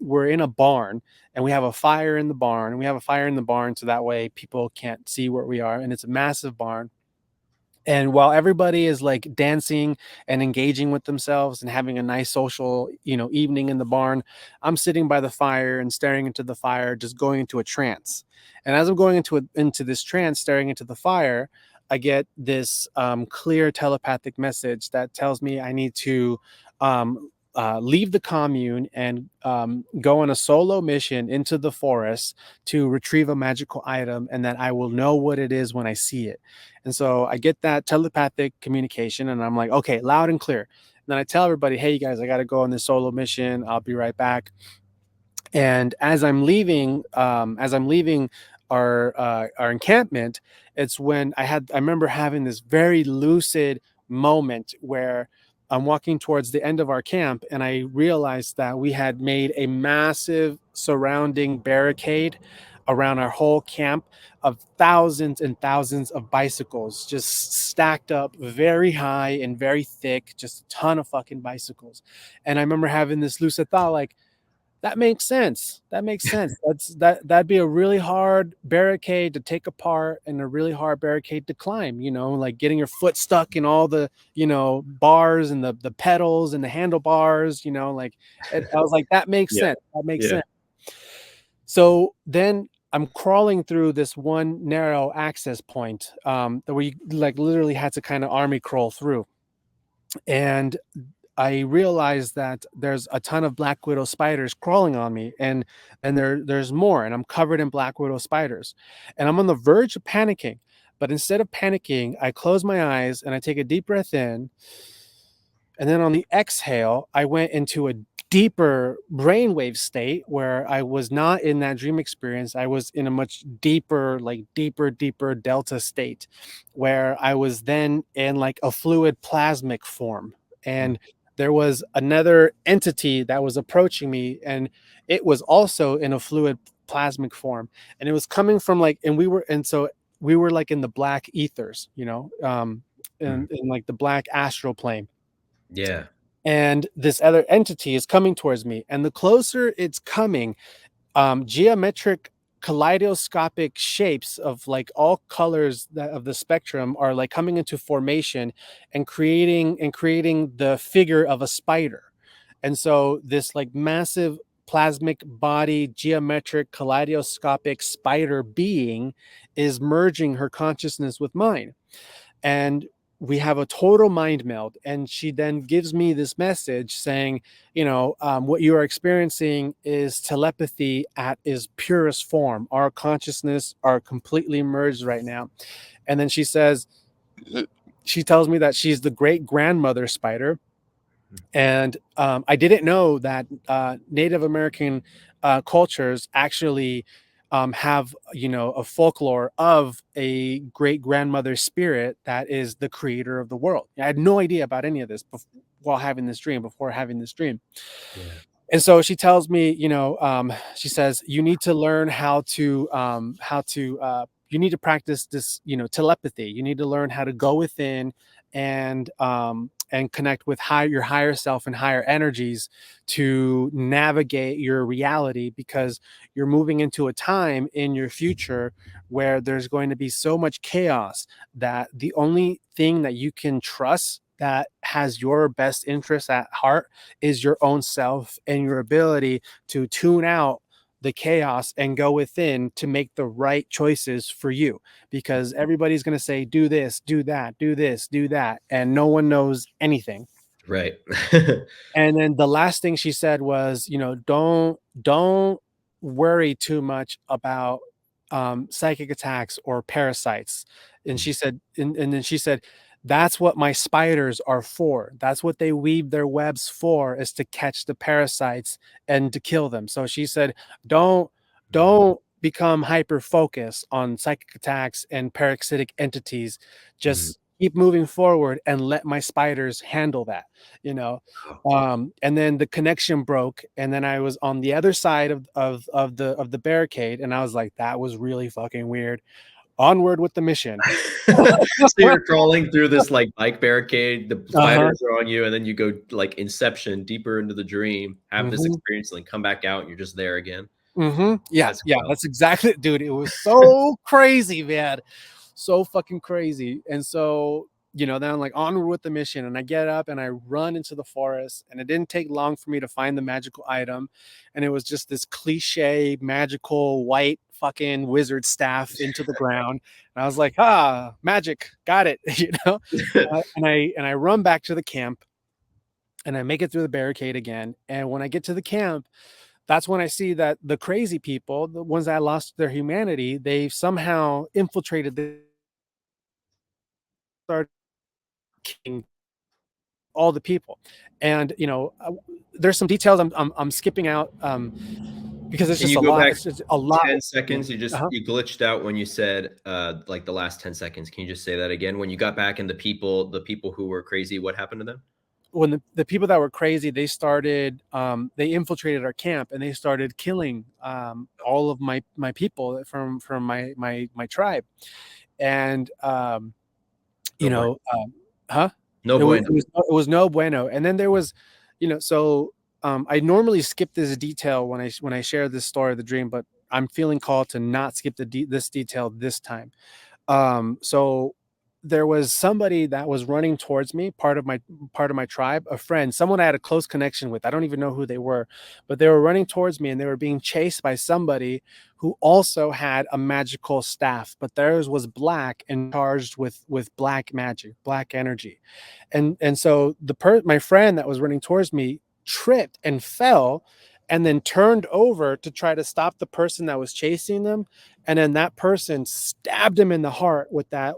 we're in a barn, and we have a fire in the barn, and we have a fire in the barn so that way people can't see where we are, and it's a massive barn. And while everybody is like dancing and engaging with themselves and having a nice social, evening in the barn, I'm sitting by the fire and staring into the fire, just going into a trance. And as I'm going into this trance, staring into the fire, I get this clear telepathic message that tells me I need to leave the commune and go on a solo mission into the forest to retrieve a magical item, and that I will know what it is when I see it. And so I get that telepathic communication, and I'm like, okay, loud and clear. And then I tell everybody, hey, you guys, I got to go on this solo mission. I'll be right back. And as I'm leaving our encampment, it's when I remember having this very lucid moment where I'm walking towards the end of our camp, and I realized that we had made a massive surrounding barricade around our whole camp of thousands and thousands of bicycles just stacked up very high and very thick, just a ton of fucking bicycles. And I remember having this lucid thought, like, that makes sense. That makes sense. That'd be a really hard barricade to take apart and a really hard barricade to climb, like getting your foot stuck in all the, bars and the pedals and the handlebars, like I was like, that makes Yeah. sense. That makes Yeah. sense. So then I'm crawling through this one narrow access point that we like literally had to kind of army crawl through. And I realized that there's a ton of black widow spiders crawling on me, and there's more, and I'm covered in black widow spiders, and I'm on the verge of panicking. But instead of panicking, I close my eyes and I take a deep breath in, and then on the exhale, I went into a deeper brainwave state where I was not in that dream experience. I was in a much deeper, like deeper delta state where I was then in like a fluid plasmic form. Mm. And there was another entity that was approaching me, and it was also in a fluid plasmic form. And it was coming from like, and so we were like in the black ethers, Mm. in like the black astral plane, Yeah. and this other entity is coming towards me, and the closer it's coming, geometric kaleidoscopic shapes of like all colors of the spectrum are like coming into formation and creating the figure of a spider. And so this like massive plasmic body geometric kaleidoscopic spider being is merging her consciousness with mine, and we have a total mind meld. And she then gives me this message saying, what you are experiencing is telepathy at its purest form. Our consciousness are completely merged right now. And then she tells me that she's the great grandmother spider. And I didn't know that Native American cultures actually have, a folklore of a great grandmother spirit that is the creator of the world. I had no idea about any of this before having this dream. Yeah. And so she tells me, she says, you need to learn you need to practice this, telepathy. You need to learn how to go within and connect with your higher self and higher energies to navigate your reality, because you're moving into a time in your future where there's going to be so much chaos that the only thing that you can trust that has your best interest at heart is your own self and your ability to tune out the chaos and go within to make the right choices for you, because everybody's going to say do this, do that, do this, do that, and no one knows anything. Right. And then the last thing she said was, don't worry too much about psychic attacks or parasites. And Mm. she said, and then she said, that's what my spiders are for. That's what they weave their webs for, is to catch the parasites and to kill them. So she said, don't Mm. don't become hyper focused on psychic attacks and parasitic entities. Mm. Just keep moving forward and let my spiders handle that, you know. Wow. And then the connection broke, and then I was on the other side of the barricade, and I was like, that was really fucking weird. Onward with the mission. So you're crawling through this, like, bike barricade, the Uh-huh. spiders are on you, and then you go, like, Inception, deeper into the dream, have this Mhm. experience, and then come back out, and you're just there again. Yeah, That's yeah, wild. that's exactly dude, it was so crazy, man. So fucking crazy. And so, then I'm like onward with the mission, and I get up and I run into the forest, and it didn't take long for me to find the magical item. And it was just this cliche magical white fucking wizard staff into the ground. And I was like, ah, magic, got it, and I run back to the camp, and I make it through the barricade again. And when I get to the camp, that's when I see that the crazy people, the ones that lost their humanity, they've somehow infiltrated the started killing all the people. And there's some details I'm skipping out, because it's Can just you a go lot. back It's just a lot. 10 seconds? Uh-huh. You glitched out when you said, like, the last 10 seconds. Can you just say that again? When you got back and the people who were crazy, what happened to them? When the people that were crazy, they infiltrated our camp, and they started killing all of my people from my tribe. And you No bueno. know, huh? No It bueno. was no bueno. And then there was, so I normally skip this detail when I share this story of the dream, but I'm feeling called to not skip this detail this time. So there was somebody that was running towards me, part of my tribe, a friend, someone I had a close connection with. I don't even know who they were, but they were running towards me, and they were being chased by somebody who also had a magical staff, but theirs was black and charged with black magic, black energy. And so my friend that was running towards me tripped and fell, and then turned over to try to stop the person that was chasing them. And then that person stabbed him in the heart with that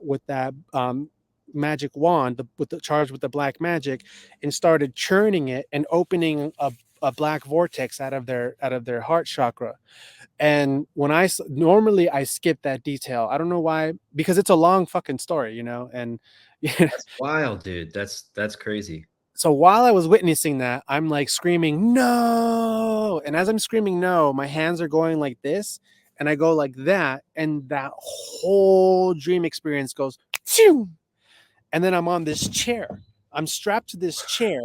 magic wand, with the charge with the black magic, and started churning it and opening a black vortex out of their heart chakra. And normally I skip that detail. I don't know why, because it's a long fucking story, and That's wild, dude. That's crazy. so while I was witnessing that, I'm like screaming, no. And as I'm screaming, no, my hands are going like this, and I go like that. And that whole dream experience goes, phew. And then I'm on this chair. I'm strapped to this chair.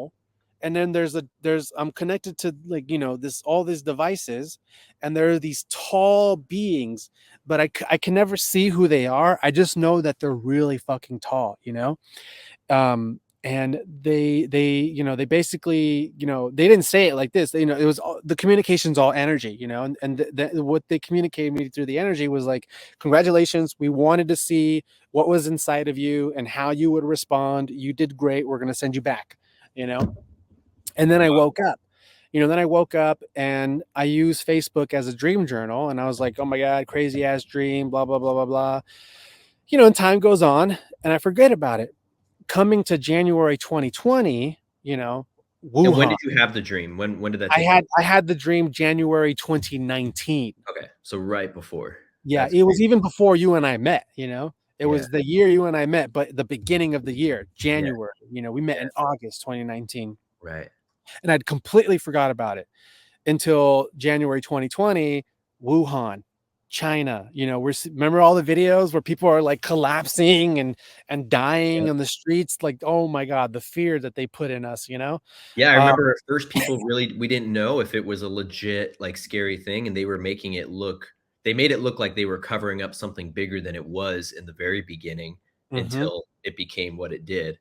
And then I'm connected to, like, all these devices. And there are these tall beings, but I can never see who they are. I just know that they're really fucking tall. And they basically, they didn't say it like this. It was the communication's all energy, and what they communicated me through the energy was like, congratulations, we wanted to see what was inside of you and how you would respond. You did great, we're going to send you back. you know and then I woke up and I used Facebook as a dream journal, and I was like, oh my god, crazy ass dream, blah blah blah blah blah. And time goes on, and I forget about it. Coming to January 2020, And when did Wuhan. you have the dream? When did that I take had place? I had the dream January 2019. Okay, so right before. Yeah, That's it was crazy. even before you and I met. It Yeah, was the year you and I met, but the beginning of the year, yeah, January. We met yeah, in August 2019, right. and I'd completely forgot about it until January 2020, Wuhan, China. Remember all the videos where people are like collapsing and dying Yep. on the streets? Like, oh my God, the fear that they put in us. Yeah, I Um, remember at first people really we didn't know if it was a legit, like, scary thing, and they made it look like they were covering up something bigger than it was in the very beginning mhm, until it became what it did.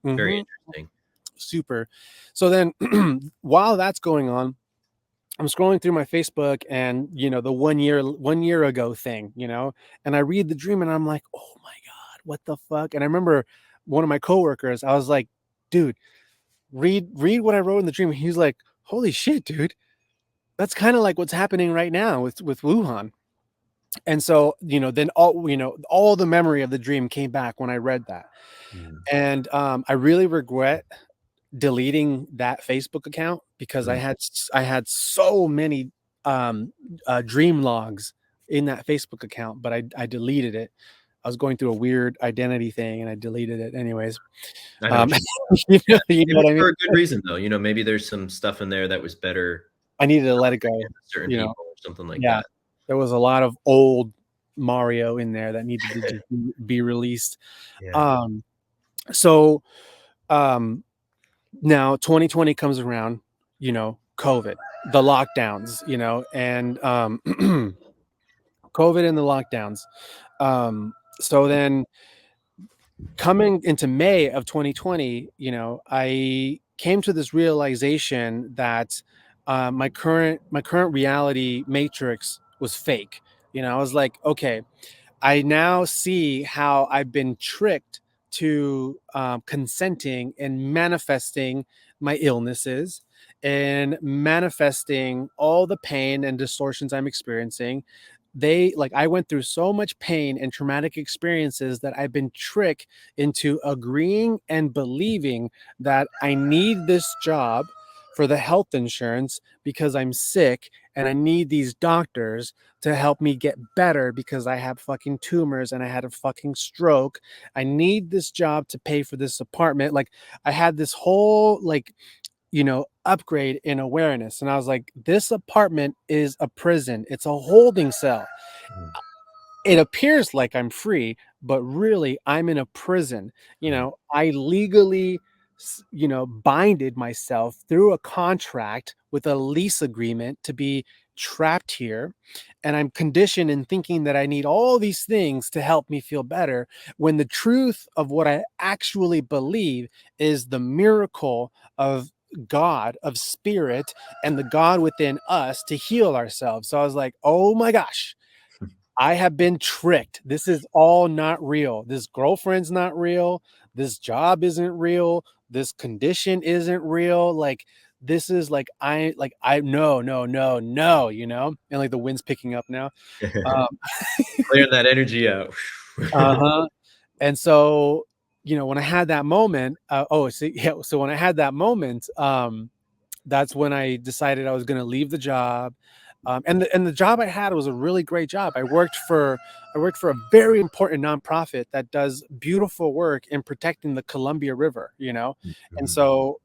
Very mhm, interesting. super. So then, while that's going on, I'm scrolling through my Facebook, and the 1 year ago thing, and I read the dream, and I'm like, oh my God, what the fuck? And I remember one of my coworkers, I was like, dude, read what I wrote in the dream. He's like, holy shit, dude, that's kind of like what's happening right now with Wuhan. And so, then all the memory of the dream came back when I read that. Mm, And I really regret deleting that Facebook account, because I mm. had I had so many um dream logs in that Facebook account, but I deleted it. I was going through a weird identity thing and I deleted it anyways. I know Um, what you yeah, you know maybe what I mean? for a good reason, though, maybe there's some stuff in there that was better I needed to let it again go, to certain you know? people or something like Yeah. that. There was a lot of old Mario in there that needed to just be released. Yeah. Um, so, um, now 2020 comes around, COVID, the lockdowns, and, COVID and the lockdowns. So then coming into May of 2020, I came to this realization that my current reality matrix was fake. I was like, okay, I now see how I've been tricked to consenting and manifesting my illnesses and manifesting all the pain and distortions I'm experiencing. I went through so much pain and traumatic experiences that I've been tricked into agreeing and believing that I need this job for the health insurance because I'm sick and I need these doctors to help me get better because I have fucking tumors and I had a fucking stroke. I need this job to pay for this apartment. Like I had this whole upgrade in awareness. And I was like, this apartment is a prison. It's a holding cell. Mhm, It appears like I'm free, but really I'm in a prison. mhm, I legally, binded myself through a contract with a lease agreement to be trapped here. And I'm conditioned in thinking that I need all these things to help me feel better. When the truth of what I actually believe is the miracle of God, of spirit, and the God within us to heal ourselves. So I was like, oh my gosh, I have been tricked. This is all not real. This girlfriend's not real. This job isn't real. This condition isn't real. Like this is like I no no no no, and like the wind's picking up now. mhm. Um, Clearing that energy out. uh-huh. And so, when I had that moment, so when I had that moment, that's when I decided I was going to leave the job. And the job I had was a really great job. I worked for a very important nonprofit that does beautiful work in protecting the Columbia River. And Mhm, so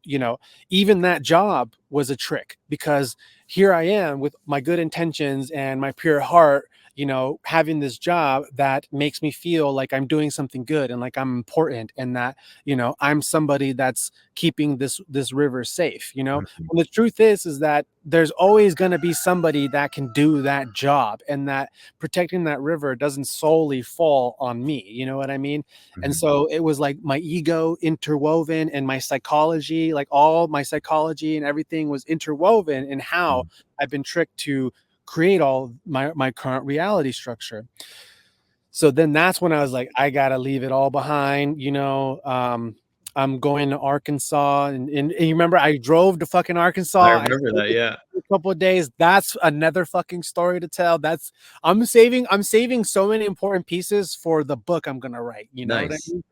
even that job was a trick because here I am with my good intentions and my pure heart. Having this job that makes me feel like I'm doing something good and like I'm important and that I'm somebody that's keeping this river safe. mhm, And the truth is that there's always going to be somebody that can do that job and that protecting that river doesn't solely fall on me. You know what I mean? And mhm, so it was like my ego interwoven and my psychology, like all my psychology and everything was interwoven in how mhm, I've been tricked to create all my current reality structure. So then that's when I was like, I gotta leave it all behind. I'm going to Arkansas, and you remember I drove to fucking Arkansas. I I remember stayed that, there yeah. for a couple of days. That's another fucking story to tell. I'm saving so many important pieces for the book I'm gonna write. You know what I Nice. mean?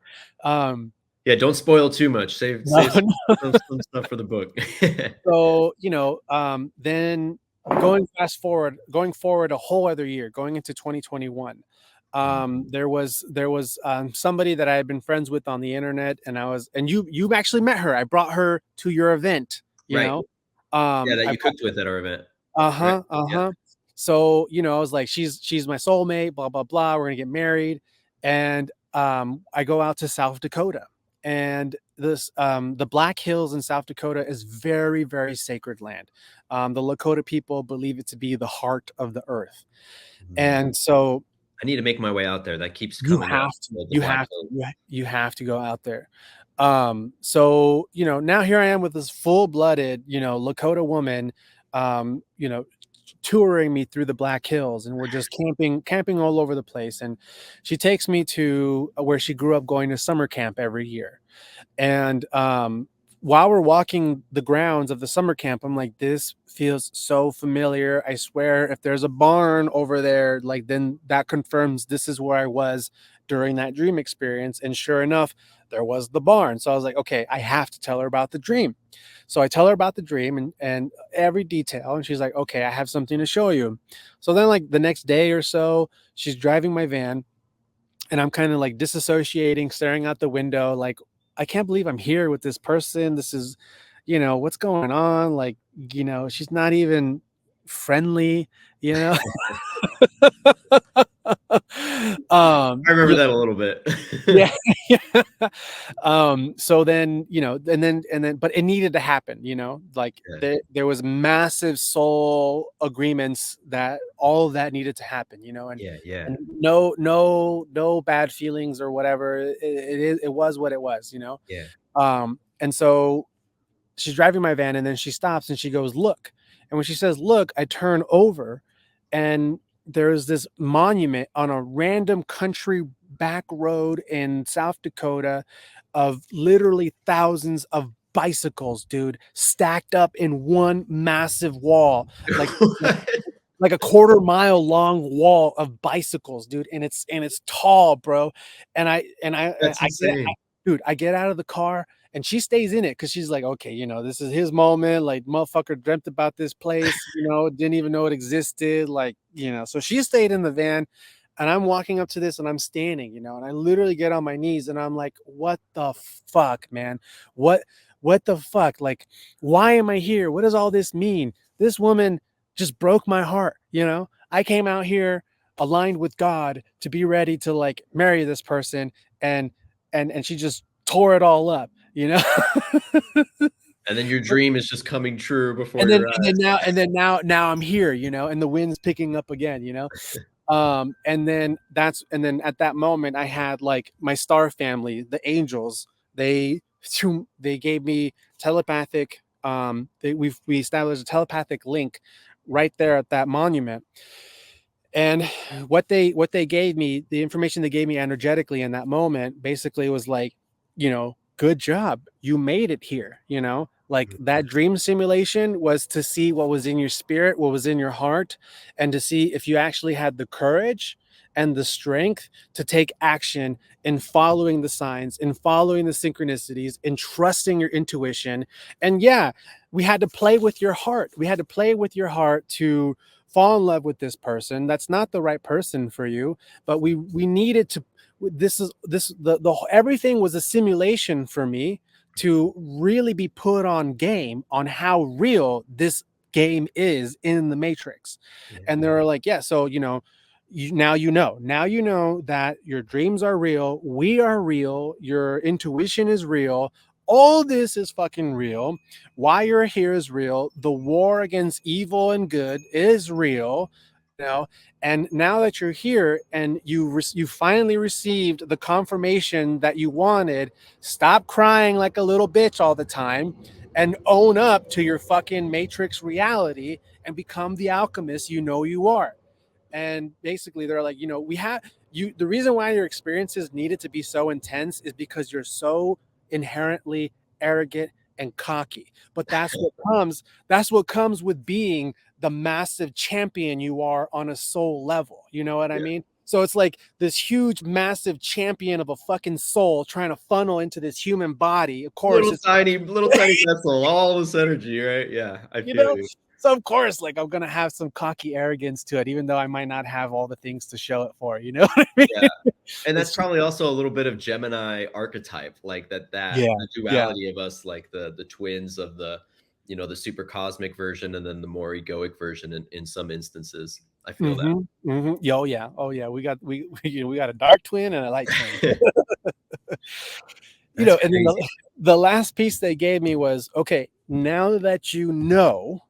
Um, Yeah, don't spoil too much. Save no, save some stuff for the book. So, then going forward a whole other year, going into 2021, Mhm. there was somebody that I had been friends with on the internet, and you actually met her. I brought her to your event, you Right. know. Yeah, that I you cooked with at our event, right? Uh-huh, Yeah. uh-huh. So, I was like, she's my soulmate, blah, blah, blah. We're gonna get married. And I go out to South Dakota. And the Black Hills in South Dakota is very, very sacred land. The Lakota people believe it to be the heart of the earth. Mhm. And so I need to make my way out there. That keeps you coming up, have to. the You Black have to. Hills. You have to go out there. So now here I am with this full-blooded, Lakota woman, touring me through the Black Hills, and we're just camping all over the place. And she takes me to where she grew up going to summer camp every year. And while we're walking the grounds of the summer camp, I'm like, this feels so familiar. I swear, if there's a barn over there, like then that confirms this is where I was during that dream experience. And sure enough, there was the barn. So I was like, okay, I have to tell her about the dream. So I tell her about the dream and every detail. And she's like, okay, I have something to show you. So then, like the next day or so, she's driving my van and I'm kind of like disassociating, staring out the window, like, I can't believe I'm here with this person. This is, what's going on? Like, she's not even friendly, you know? I remember Yeah, that a little bit. yeah, yeah. So then, but it needed to happen, like Yeah, there was massive soul agreements that all of that needed to happen, yeah, yeah, and no bad feelings or whatever. It was what it was, yeah. and so she's driving my van, and then she stops and she goes, "Look." And when she says, "Look," I turn over, and there's this monument on a random country back road in South Dakota of literally thousands of bicycles, dude, stacked up in one massive wall, like like What? like a quarter mile long wall of bicycles, dude, and it's tall, bro. That's insane. Dude, I get out of the car and she stays in it because she's like, okay, this is his moment. Like, motherfucker dreamt about this place, didn't even know it existed. Like, so she stayed in the van, and I'm walking up to this and I'm standing, and I literally get on my knees and I'm like, what the fuck, man? What, what the fuck? Like, why am I here? What does all this mean? This woman just broke my heart, I came out here aligned with God to be ready to like marry this person, and she just tore it all up, And then your dream is just coming true before and then your and then eyes. now I'm here, and the wind's picking up again, and then at that moment I had like my star family, the angels. They gave me telepathic, we established a telepathic link right there at that monument. And what they gave me, the information they gave me energetically in that moment, basically was like, good job, you made it here, like that dream simulation was to see what was in your spirit, what was in your heart, and to see if you actually had the courage and the strength to take action in following the signs, in following the synchronicities, in trusting your intuition. And yeah, we had to play with your heart, to fall in love with this person that's not the right person for you, but we needed to. This is this the everything was a simulation for me to really be put on game on how real this game is in the Matrix. Yeah, And they were like, yeah, so now you know that your dreams are real, we are real, your intuition is real, all this is fucking real, why you're here is real, the war against evil and good is real, you know and now that you're here and you finally received the confirmation that you wanted, stop crying like a little bitch all the time and own up to your fucking Matrix reality and become the alchemist you are. And basically they're like, we have you, the reason why your experiences needed to be so intense is because you're so inherently arrogant and cocky. But that's what comes with being the massive champion you are on a soul level, you know what I yeah. mean? So it's like this huge massive champion of a fucking soul trying to funnel into this human body. Of course it's Little tiny vessel, all this energy, right? Yeah, I you feel know you. so of course, like, I'm gonna have some cocky arrogance to it, even though I might not have all the things to show it for, you know what I Yeah, mean? and that's It's just probably also a little bit of Gemini archetype, like yeah, the yeah. duality of us, like the twins of the super cosmic version and then the more egoic version in some Mhm, instances. I feel that. mhm. Yeah, oh yeah, oh yeah. We got a dark twin and a light twin. That's And then crazy. the last piece they gave me was, okay, now that now,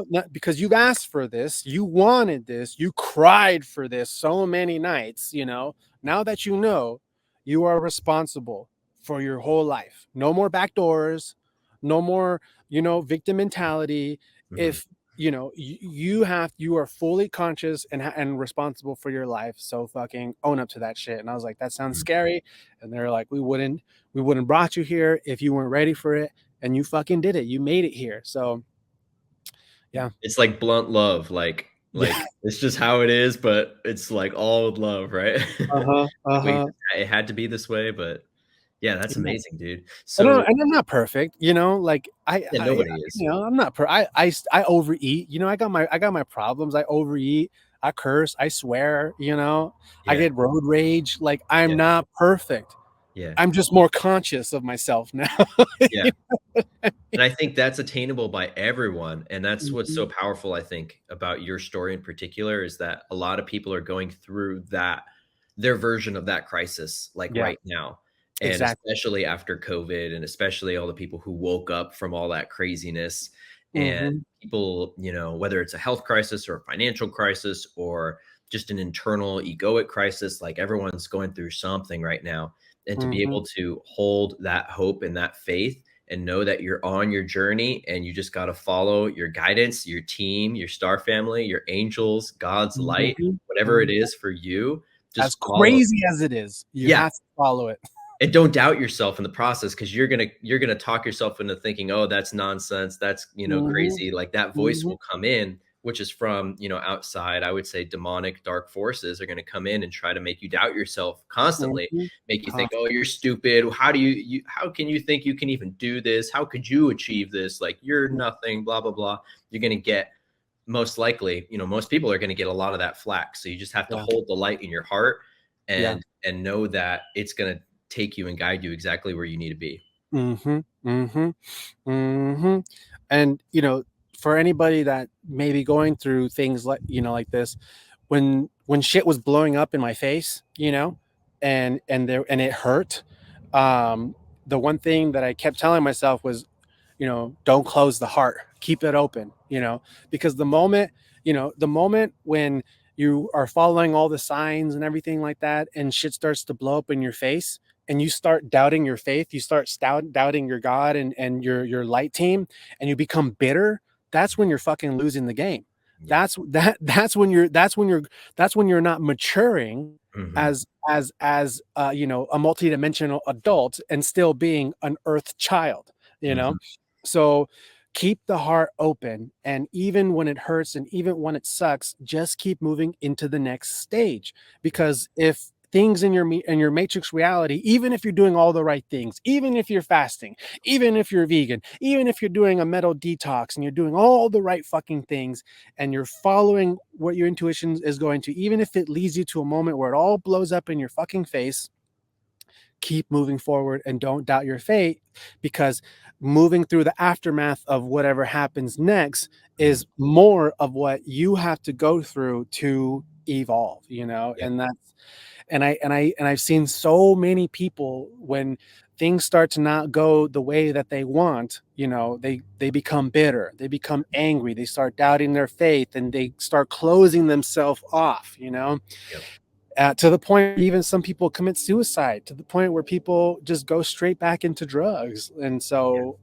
not because you've asked for this, you wanted this, you cried for this so many nights, now that you are responsible for your whole life. No more back doors, no more, victim mentality. Mhm. If you are fully conscious and responsible for your life, so fucking own up to that shit. And I was like, that sounds Mhm. scary. And they're like, we wouldn't brought you here if you weren't ready for it, and you fucking did it, you made it here. So yeah. It's like blunt love, Yeah. it's just how it is, but it's like all with love, right? Uh-huh, Like, wait, uh-huh. it had to be this way, but Yeah, that's amazing, dude. And So I'm not perfect, like yeah, nobody is. I'm not I overeat, I got my problems. I overeat, I curse, I swear, I Yeah, get road rage. Like, I'm yeah, not perfect. yeah, I'm just more conscious of myself now. yeah. And I think that's attainable by everyone, and that's what's so Mhm. powerful, I think, about your story in particular, is that a lot of people are going through their version of that crisis, like, Yeah, right now, and exactly. especially after COVID, and especially all the people who woke up from all that craziness, and Mhm, people, whether it's a health crisis or a financial crisis or just an internal egoic crisis, like, everyone's going through something right now, and to be mhm, able to hold that hope and that faith and know that you're on your journey and you just got to follow your guidance, your team, your star family, your angels, God's light, mhm, whatever it mhm. is for you, As just follow. crazy as it is, you Yeah, have to follow it. and don't doubt yourself in the process, because you're gonna talk yourself into thinking, oh, that's nonsense, that's Mhm, crazy. Like, that voice mhm, will come in, which is from outside. I would say demonic dark forces are going to come in and try to make you doubt yourself constantly, mhm. make you think, oh, Constant. you're stupid, how do how can you think you can even do this, how could you achieve this, like, you're Mm, nothing, blah blah blah. You're going to get, most likely, most people are going to get a lot of that flack. So you just have to yeah, hold the light in your heart, yeah. and know that it's going to take you and guide you exactly where you need to be. Mhm, mhm. Mhm. And, for anybody that may be going through things like this, when shit was blowing up in my face, and it hurt, um, the one thing that I kept telling myself was, don't close the heart, keep it open, because the moment when you are following all the signs and everything like that, and shit starts to blow up in your face, and you start doubting your faith, you start doubting your God and your light team, and you become bitter. That's when you're fucking losing the game. Yeah. That's when you're not maturing Hmm. as a multidimensional adult and still being an earth child, you know Hmm. so keep the heart open, and even when it hurts and even when it sucks, just keep moving into the next stage. Yeah. Because if things in your matrix reality, even if you're doing all the right things, even if you're fasting, even if you're vegan, even if you're doing a metal detox and you're doing all the right fucking things, and you're following what your intuition is going to, even if it leads you to a moment where it all blows up in your fucking face, keep moving forward and don't doubt your fate, because moving through the aftermath of whatever happens next Hmm. is more of what you have to go through to evolve, Yeah. and I've seen so many people, when things start to not go the way that they want, they become bitter, they become angry, they start doubting their faith, and they start closing themselves off, Yep. to the point where even some people commit suicide, to the point where people just go straight back into drugs. And Yeah. so,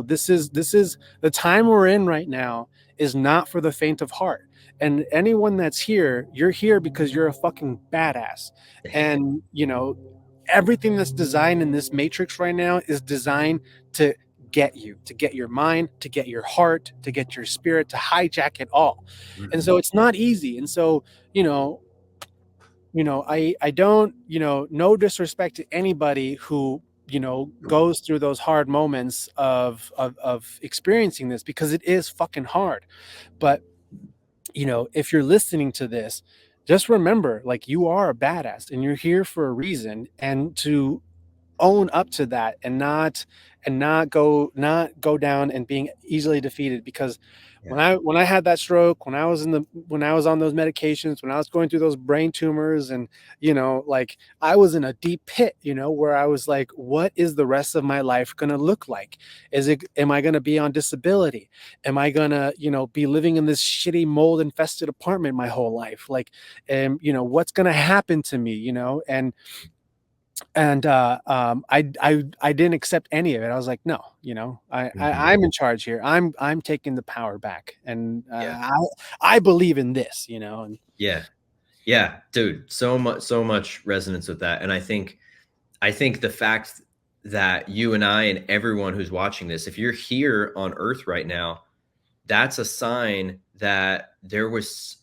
this is the time we're in right now is not for the faint of heart. And anyone that's here, you're here because you're a fucking badass. And everything that's designed in this matrix right now is designed to get your mind, to get your heart, to get your spirit, to hijack it all. And Hmm. so it's not easy. And so, you know I don't, no disrespect to anybody who, goes through those hard moments of experiencing this, because it is fucking hard. But if you're listening to this, just remember, like, you are a badass and you're here for a reason, and to own up to that, and not go down and being easily defeated. Because Yeah. when I had that stroke, when I was on those medications, when I was going through those brain tumors, and like, I was in a deep pit, where I was like, what is the rest of my life going to look like? Am I going to be on disability? Am I going to, be living in this shitty mold infested apartment my whole life? Like, and what's going to happen to me? And I didn't accept any of it. I was like, no, Hmm. I'm in charge here. I'm taking the power back, and Yeah. I believe in this, and Yeah. Yeah, dude, so much resonance with that. And I think the fact that you and I and everyone who's watching this, if you're here on earth right now, that's a sign that there was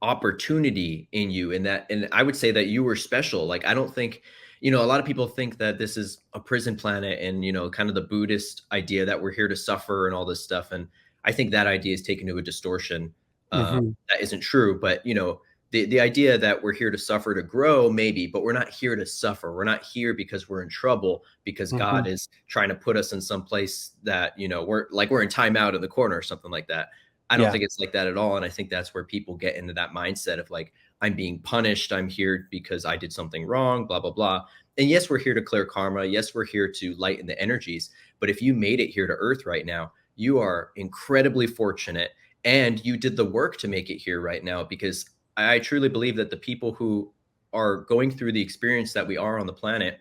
opportunity in you, and that, and I would say that you were special. Like, I don't think, you know, a lot of people think that this is a prison planet, and, you know, kind of the Buddhist idea that we're here to suffer and all this stuff. And I think that idea is taken to a distortion. Hmm. That isn't true, but, you know, the idea that we're here to suffer to grow, maybe, but we're not here to suffer. We're not here because we're in trouble, because God Hmm. is trying to put us in some place that, you know, we're in timeout in the corner or something like that. I don't Yeah. think it's like that at all. And I think that's where people get into that mindset of like, I'm being punished. I'm here because I did something wrong, blah, blah, blah. And yes, we're here to clear karma. Yes, we're here to lighten the energies. But if you made it here to Earth right now, you are incredibly fortunate, and you did the work to make it here right now, because I truly believe that the people who are going through the experience that we are on the planet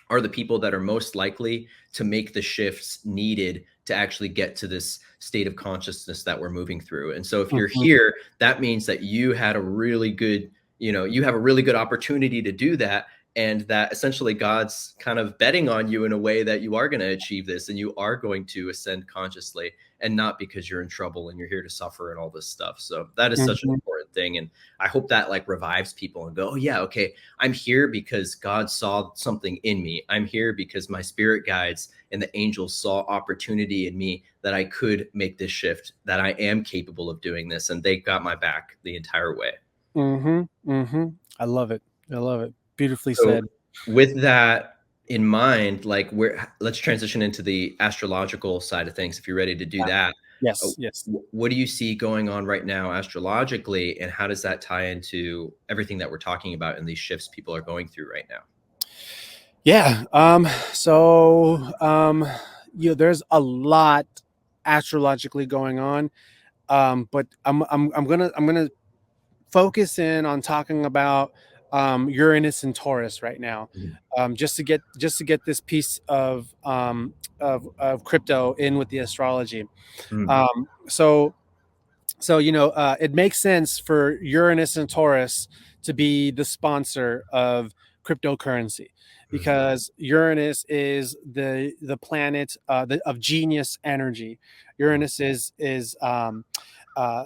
are the people that are most likely to make the shifts needed to actually get to this state of consciousness that we're moving through. And so if you're Hmm. here, that means that you had a really good, you know, you have a really good opportunity to do that. And that essentially God's kind of betting on you in a way that you are going to achieve this, and you are going to ascend consciously, and not because you're in trouble and you're here to suffer and all this stuff. So that is such an Hmm. important thing. And I hope that like revives people and go, oh yeah, okay, I'm here because God saw something in me. I'm here because my spirit guides and the angels saw opportunity in me that I could make this shift, that I am capable of doing this. And they got my back the entire way. Hmm. Hmm. I love it. I love it. Beautifully So said. with that in mind, like, where, let's transition into the astrological side of things if you're ready to do Yeah. that. Uh, Yes. Yes. what do you see going on right now astrologically, and how does that tie into everything that we're talking about and these shifts people are going through right now? Yeah. So, there's a lot astrologically going on. But I'm gonna focus in on talking about Uranus and Taurus right now, Mhm. just to get this piece of crypto in with the astrology. Mm, So it makes sense for Uranus and Taurus to be the sponsor of cryptocurrency, mm, because Uranus is the planet of genius energy. mm, Uranus is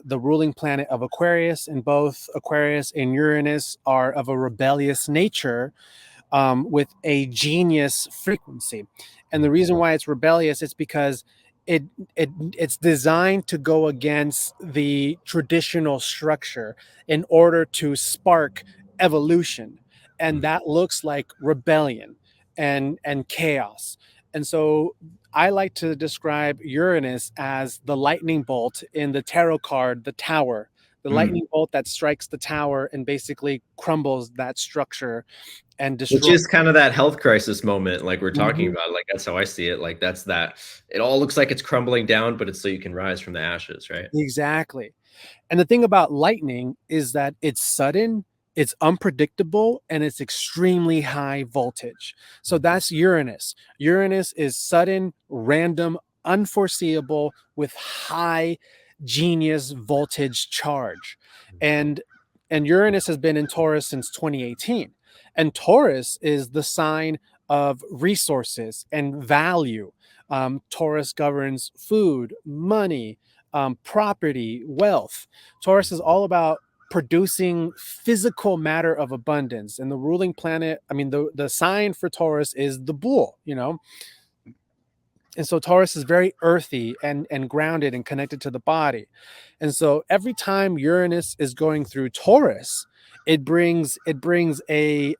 the ruling planet of Aquarius, and both Aquarius and Uranus are of a rebellious nature, with a genius frequency. And the mm, reason why it's rebellious is because it, it's designed to go against the traditional structure in order to spark evolution, and mm. that looks like rebellion and chaos. And so I like to describe Uranus as the lightning bolt in the tarot card, the tower, the Mm. lightning bolt that strikes the tower and basically crumbles that structure and Which destroy. is kind of that health crisis moment, like we're talking Mhm. about. Like, that's how I see it. Like, that's that. It all looks like it's crumbling down, but it's so you can rise from the ashes, right? Exactly. And the thing about lightning is that it's sudden, it's unpredictable, and it's extremely high voltage. So Mm, that's Uranus. Uranus is sudden, random, unforeseeable, with high genius voltage charge. mm, And Uranus has been in Taurus since 2018. And Taurus is the sign of resources and value. Taurus governs food, money, property, wealth. Taurus is all about producing physical matter of abundance. And the ruling planet, I mean, the sign for Taurus is the bull. And so Taurus is very earthy and grounded and connected to the body. And so every time Uranus is going through Taurus, it brings a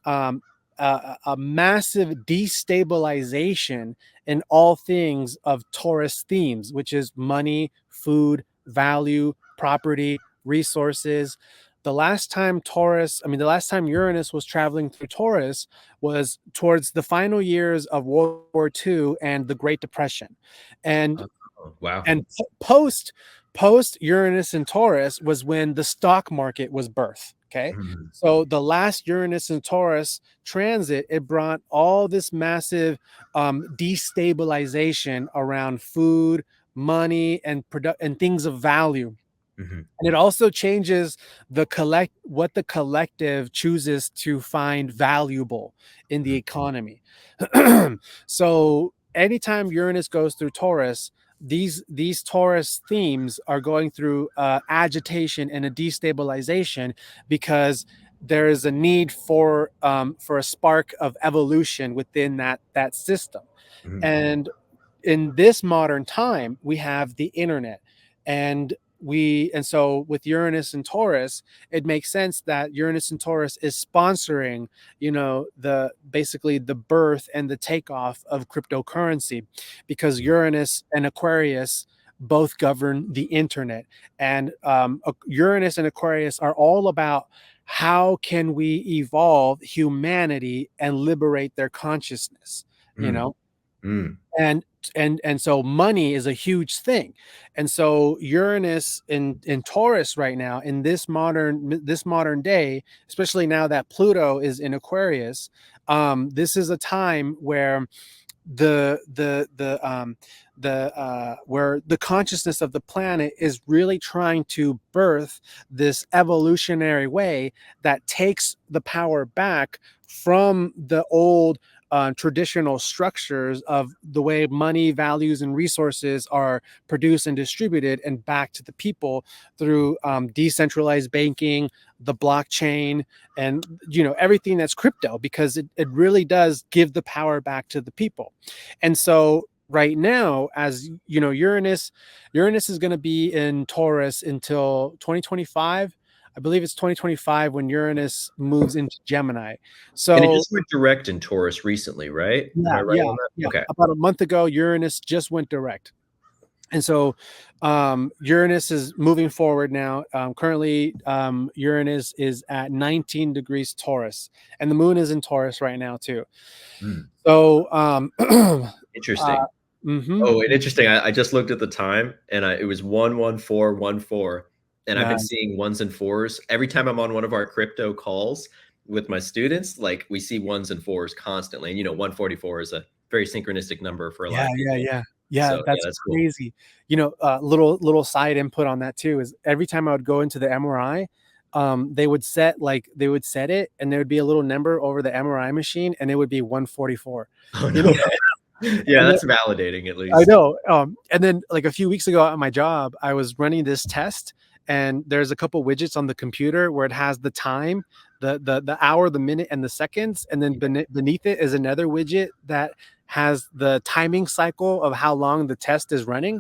massive destabilization in all things of Taurus themes, which is money, food, value, property, resources. The last time Uranus was traveling through Taurus was towards the final years of World War II and the Great Depression. And oh, wow. and post Uranus and Taurus was when the stock market was birthed. Okay. Mm, So the last Uranus and Taurus transit, it brought all this massive destabilization around food, money, and things of value. mhm, And it also changes what the collective chooses to find valuable in the mm, economy. So anytime Uranus goes through Taurus, these Taurus themes are going through agitation and a destabilization because there is a need for a spark of evolution within that system. Mhm. And in this modern time, we have the internet, and so with Uranus and Taurus, it makes sense that Uranus and Taurus is sponsoring, the basically the birth and the takeoff of cryptocurrency, because Uranus and Aquarius both govern the internet, and Uranus and Aquarius are all about how can we evolve humanity and liberate their consciousness, you Mm. know Mm. and so money is a huge thing. And so Uranus in Taurus right now, in this modern day, especially now that Pluto is in Aquarius, this is a time where where the consciousness of the planet is really trying to birth this evolutionary way that takes the power back from the old traditional structures of the way money, values, and resources are produced and distributed, and back to the people through decentralized banking, the blockchain, and everything that's crypto, because it really does give the power back to the people. And so right now, as you know, Uranus is going to be in Taurus until 2025. I believe it's 2025 when Uranus moves into Gemini. And it So just went direct in Taurus recently, right? Am I yeah, right yeah, on that? yeah. Okay. About a month ago, Uranus just went direct. And so Uranus is moving forward now. Currently, Uranus is at 19 degrees Taurus, and the moon is in Taurus right now too. Mm. So, Interesting. mhm, Oh, and interesting. I just looked at the time, and it was 1:14:14, and I've been nice. seeing ones and fours every time I'm on one of our crypto calls with my students. Like we see ones and fours constantly, and 144 is a very synchronistic number for a lot Yeah, of yeah, people. yeah. Yeah, So yeah, that's that's cool. crazy. Little side input on that too is every time I would go into the MRI, they would set it, and there would be a little number over the MRI machine, and it would be 144. Oh You know, no way. Yeah, and then that's validating at I least. know. And then like a few weeks ago at my job, I was running this test, and there's a couple widgets on the computer where it has the time, the hour, the minute, and the seconds, and then beneath it is another widget that has the timing cycle of how long the test is running.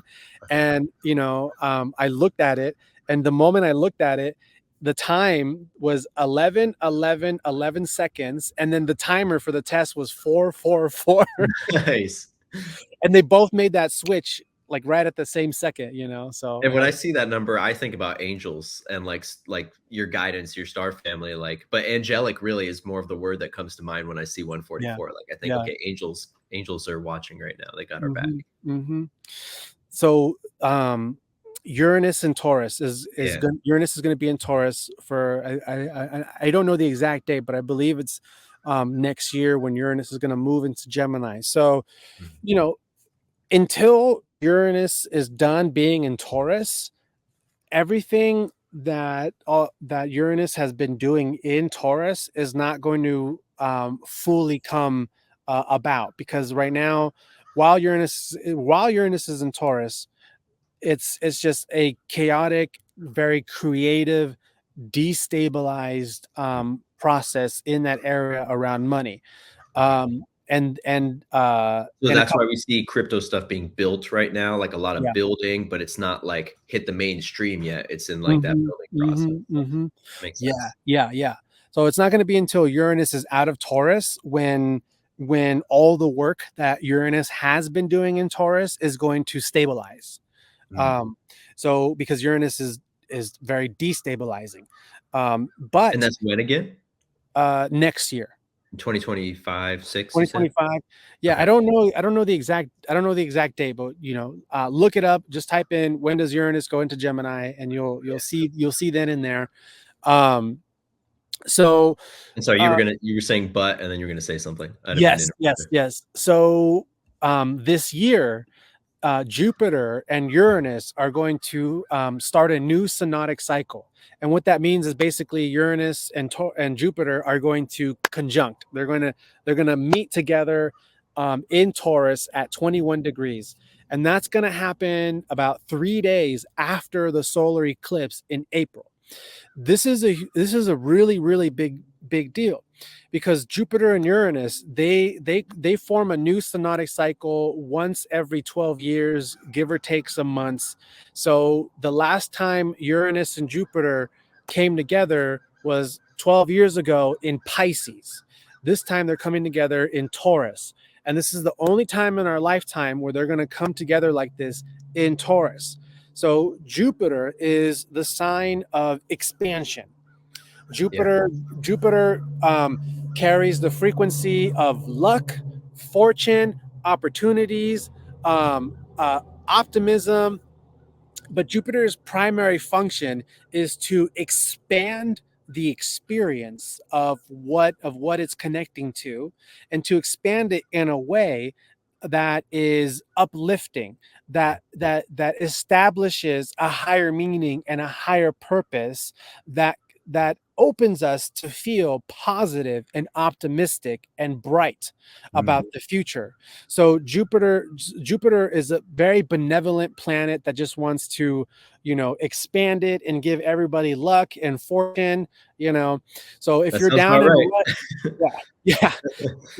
And I looked at it, and the moment I looked at it, the time was 11 seconds, and then the timer for the test was 4 4 4. Nice. And they both made that switch like right at the same second, so And when yeah. I see that number, I think about angels and like your guidance, your star family, but angelic really is more of the word that comes to mind when I see Yeah, 144. Like I think, yeah. okay, angels are watching right now. They got our back. Mhm, mhm. So, Uranus and Taurus is Yeah. going Uranus is gonna be in Taurus for I don't know the exact date, but I believe it's next year when Uranus is gonna move into Gemini. So, Mhm. you know, until Uranus is done being in Taurus, everything that Uranus has been doing in Taurus is not going to fully come about, because right now, while Uranus is in Taurus, it's just a chaotic, very creative, destabilized process in that area around money. So And a that's why couple, we see crypto stuff being built right now, like a lot of yeah. building, but it's not like hit the mainstream yet. It's in like that Mhm, building process. mhm, mhm. That makes Yeah, sense. yeah, yeah. So it's not gonna be until Uranus is out of Taurus when all the work that Uranus has been doing in Taurus is going to stabilize. Mm. Um, so because Uranus is very destabilizing. And But that's when again? next year, 2025, 6, you said? 2025. Yeah, Okay. I don't know the exact date, but look it up. Just type in when does Uranus go into Gemini, and you'll see then in there. Um, so And sorry, uh, you were saying but, and then you were gonna say something. I didn't mean to yes, interrupt yes, you. yes. So this year, Jupiter and Uranus are going to start a new synodic cycle. And what that means is basically Uranus and Jupiter are going to conjunct. They're going to meet together in Taurus at 21 degrees. and that's going to happen about 3 days after the solar eclipse in April. This is a really big deal, because Jupiter and Uranus, they form a new synodic cycle once every 12 years, give or take some months. So the last time Uranus and Jupiter came together was 12 years ago in Pisces. This time they're coming together in Taurus, and this is the only time in our lifetime where they're going to come together like this in Taurus. So Jupiter is the sign of expansion. Yeah. Jupiter carries the frequency of luck, fortune, opportunities, optimism, but Jupiter's primary function is to expand the experience of what it's connecting to, and to expand it in a way that is uplifting, that establishes a higher meaning and a higher purpose, that opens us to feel positive and optimistic and bright Mm. about the future. So Jupiter is a very benevolent planet that just wants to, expand it and give everybody luck and fortune, you know. So if That you're sounds down about in a right. rut, yeah, yeah.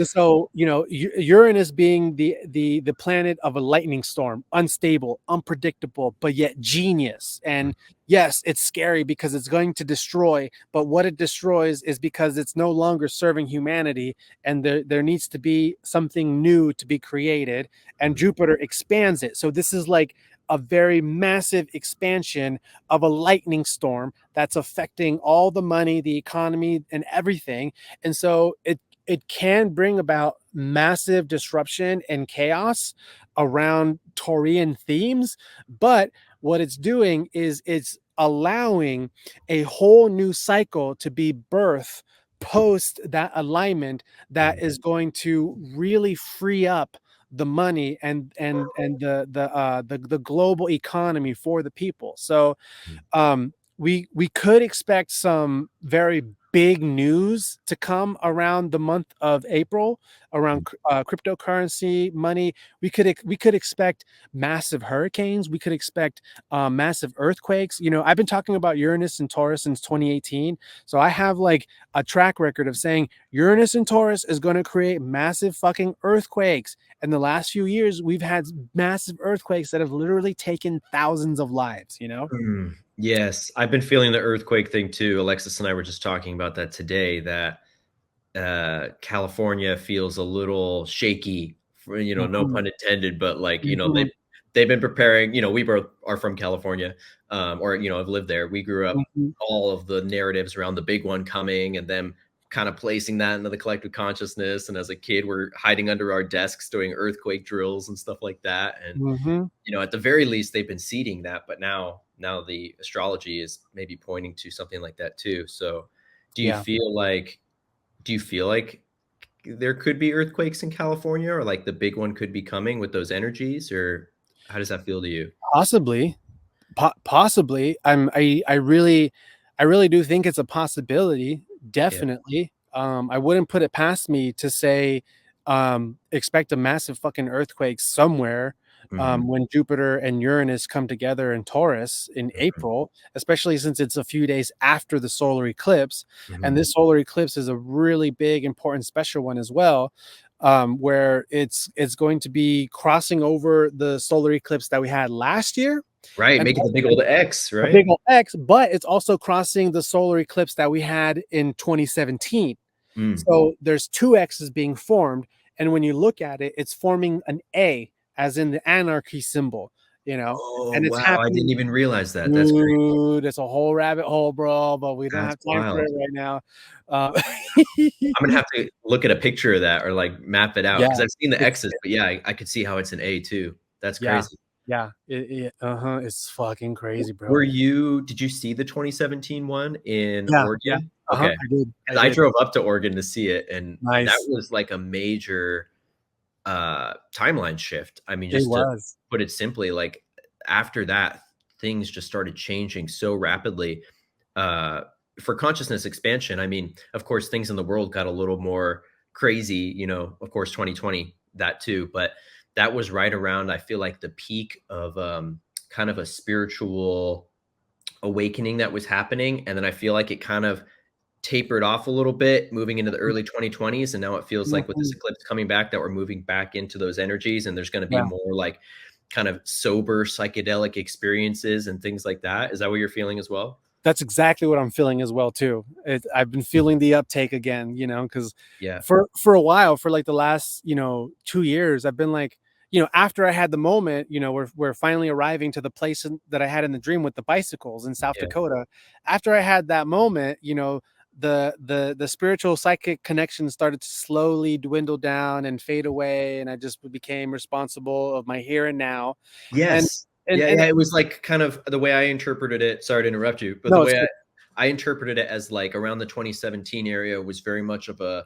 So Uranus being the planet of a lightning storm, unstable, unpredictable, but yet genius. And yes, it's scary because it's going to destroy, but what it destroys is because it's no longer serving humanity, and there needs to be something new to be created, and Jupiter expands it. So this is like a very massive expansion of a lightning storm that's affecting all the money, the economy, and everything. And so it can bring about massive disruption and chaos around Taurian themes, but what it's doing is it's allowing a whole new cycle to be birthed post that alignment, that Mm. is going to really free up the money and the global economy for the people. So we could expect some very big news to come around the month of April around cryptocurrency money. We could expect massive hurricanes. We could expect massive earthquakes. I've been talking about Uranus and Taurus since 2018, so I have like a track record of saying Uranus and Taurus is going to create massive fucking earthquakes. In the last few years, we've had massive earthquakes that have literally taken thousands of lives. Mm. Yes, I've been feeling the earthquake thing too. Alexis and I were just talking about that today, that California feels a little shaky, for, no Mhm, pun intended, but like, mhm, they've been preparing, we both are from California, or, have lived there. We grew up mhm, all of the narratives around the big one coming and them kind of placing that into the collective consciousness. And as a kid, we're hiding under our desks doing earthquake drills and stuff like that. And, mhm. at the very least, they've been seeding that, but now the astrology is maybe pointing to something like that too. So do you Yeah, feel like do you feel like there could be earthquakes in California, or like the big one could be coming with those energies, or how does that feel to you? possibly. Possibly. I really do think it's a possibility. Yeah. Definitely. I wouldn't put it past me to say, expect a massive fucking earthquake somewhere, Mhm, when Jupiter and Uranus come together in Taurus in mhm, April, especially since it's a few days after the solar eclipse. And mhm. this solar eclipse is a really big, important, special one as well, where it's going to be crossing over the solar eclipse that we had last year, Right, and make it the big old X, a big right? old X, but it's also crossing the solar eclipse that we had in 2017. Mm. So there's two X's being formed, and when you look at it, it's forming an A, as in the anarchy symbol, you know, Oh, and it's wow, I didn't happening. even realize that. That's great. Dude, it's a whole rabbit hole, bro, but we don't That's have time for wild. it right now. Uh, I'm gonna have to look at a picture of that or, like, map it out yeah, because 'cause I've seen the it's X's, but yeah, I could see how it's an A too. That's yeah, crazy. yeah, it's fucking crazy, bro. Did you see the 2017 one in Yeah, yeah, Oregon? Okay, I because I did. drove up to Oregon to see it, and that Nice. was like a major, timeline shift. I mean, It just to was. put it simply, like, after that, things just started changing so rapidly, uh, for consciousness expansion. I mean, of course, things in the world got a little more crazy, of course, 2020, that too, but that was right around, I feel like, the peak of kind of a spiritual awakening that was happening. And then I feel like it kind of tapered off a little bit moving into the early 2020s. And now it feels like with this Mhm. eclipse coming back that we're moving back into those energies, and there's going to be Yeah. more like kind of sober psychedelic experiences and things like that. Is that what you're feeling as well? That's exactly what I'm feeling as well too. I've been feeling the uptake again, because Yeah. for a while, for like the last 2 years, I've been like, after I had the moment, we're finally arriving to the place that I had in the dream with the bicycles in South Yeah. Dakota. After I had that moment, the spiritual psychic connection started to slowly dwindle down and fade away, and I just became responsible of my here and now, and Yes. and Yeah, and yeah, it was like kind of the way I interpreted it, sorry to interrupt you, but the no, it's way good. I interpreted it as like around the 2017 area was very much of a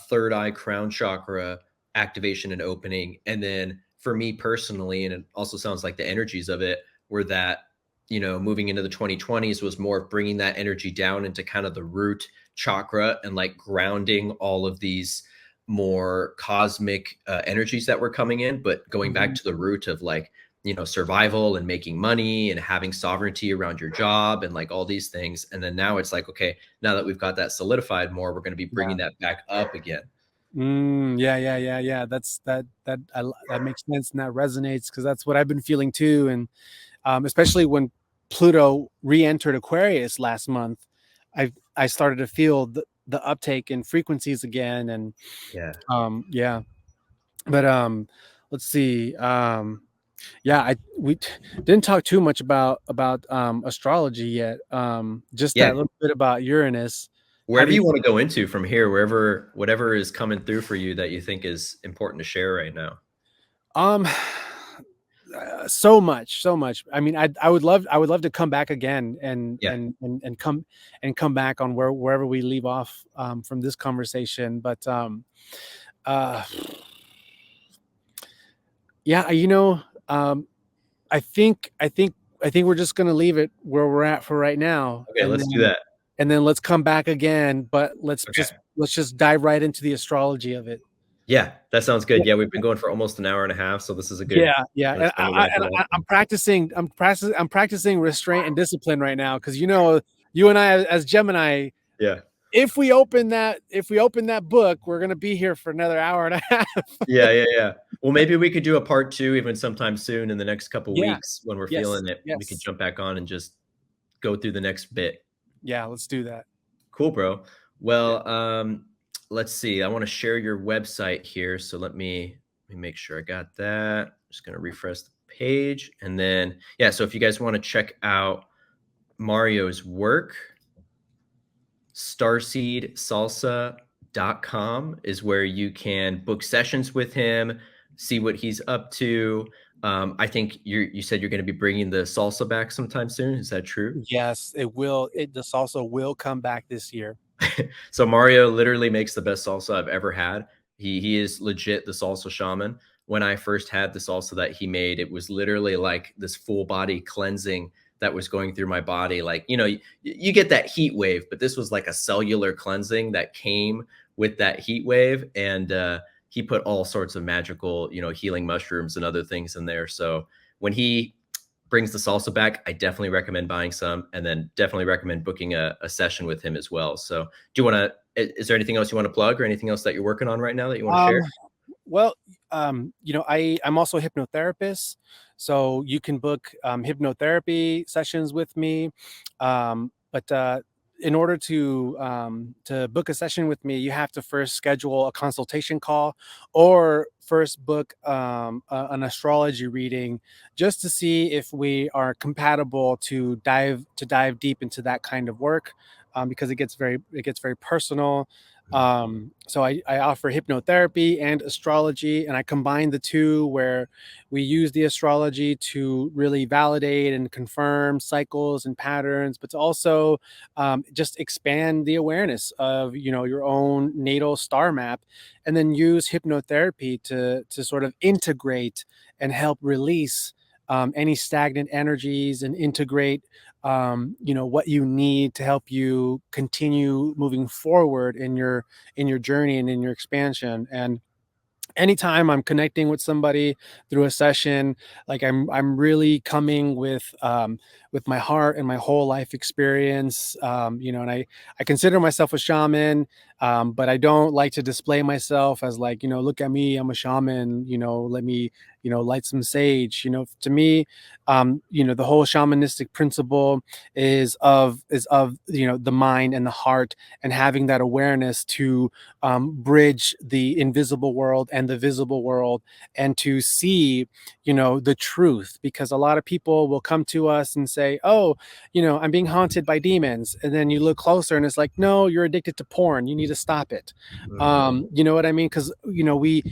third eye crown chakra activation and opening. And then for me personally, and it also sounds like the energies of it were that, moving into the 2020s was more of bringing that energy down into kind of the root chakra and like grounding all of these more cosmic energies that were coming in, but going back Mhm. to the root of like survival and making money and having sovereignty around your job and like all these things. And then now it's like, okay, now that we've got that solidified more, we're going to be Yeah. bringing that back up again. Yeah, yeah, yeah, yeah. That makes sense and that resonates because that's what I've been feeling too. And especially when Pluto re-entered Aquarius last month, I started to feel the uptake in frequencies again. And Yeah. yeah, but let's see. Yeah, didn't talk too much about astrology yet. Just Yeah. that little bit about Uranus. How Wherever do you? you want to go into from here, wherever, whatever is coming through for you that you think is important to share right now. Um, so much, so much. I mean, I would love to come back again Yeah. and come back on wherever we leave off from this conversation. But uh, yeah, I think we're just gonna leave it where we're at for right now, Okay. Let's do that. and then let's come back again. But Okay. let's just dive right into the astrology of it. Yeah. That sounds good. Yeah. Yeah. We've been going for almost an hour and a half. So this is a good, Yeah, yeah, that's when we're wrapping up. I'm practicing restraint and discipline right now because you and I as Gemini, Yeah. if we open that book, we're gonna be here for another hour and a half. Yeah, yeah, yeah. Well, maybe we could do a part 2 even sometime soon in the next couple Yeah, weeks when we're yes, feeling it. We could yes, jump back on and just go through the next bit. yeah. Let's do that. Cool, bro. Yeah. Well, let's see. I want to share your website here, so let me make sure I got that. Just gonna refresh the page, and then yeah. So if you guys want to check out Mario's work, starseedsalsa.com is where you can book sessions with him, see what he's up to. I think you said you're going to be bringing the salsa back sometime soon. Is that true? Yes, it will. This also will come back this year. So Mario literally makes the best salsa I've ever had. He is legit the salsa shaman. When I first had the salsa that he made, it was literally like this full body cleansing that was going through my body. Like, you get that heat wave, but this was like a cellular cleansing that came with that heat wave. And he put all sorts of magical, healing mushrooms and other things in there. So when he brings the salsa back, I definitely recommend buying some, and then definitely recommend booking a session with him as well. So, do you want to? Is there anything else you want to plug, or anything else that you're working on right now that you want to Um, share? well, I'm also a hypnotherapist, so you can book hypnotherapy sessions with me. But in order to book a session with me, you have to first schedule a consultation call or first book an astrology reading just to see if we are compatible to dive deep into that kind of work because it gets very personal. So I offer hypnotherapy and astrology, and I combine the two where we use the astrology to really validate and confirm cycles and patterns, but to also just expand the awareness of your own natal star map, and then use hypnotherapy to sort of integrate and help release any stagnant energies and integrate what you need to help you continue moving forward in your journey and in your expansion. And anytime I'm connecting with somebody through a session, like I'm really coming with my heart and my whole life experience. You know, and I consider myself a shaman, but I don't like to display myself as like, you know, look at me, I'm a shaman. You know, let me, you know, light some sage. You know, to me, you know, the whole shamanistic principle is of you know the mind and the heart, and having that awareness to bridge the invisible world and the visible world, and to see, you know, the truth. Because a lot of people will come to us and say, oh, you know, I'm being haunted by demons, and then you look closer and it's like, no, you're addicted to porn, you need to stop it. Mhm. You know what I mean? Because, you know, we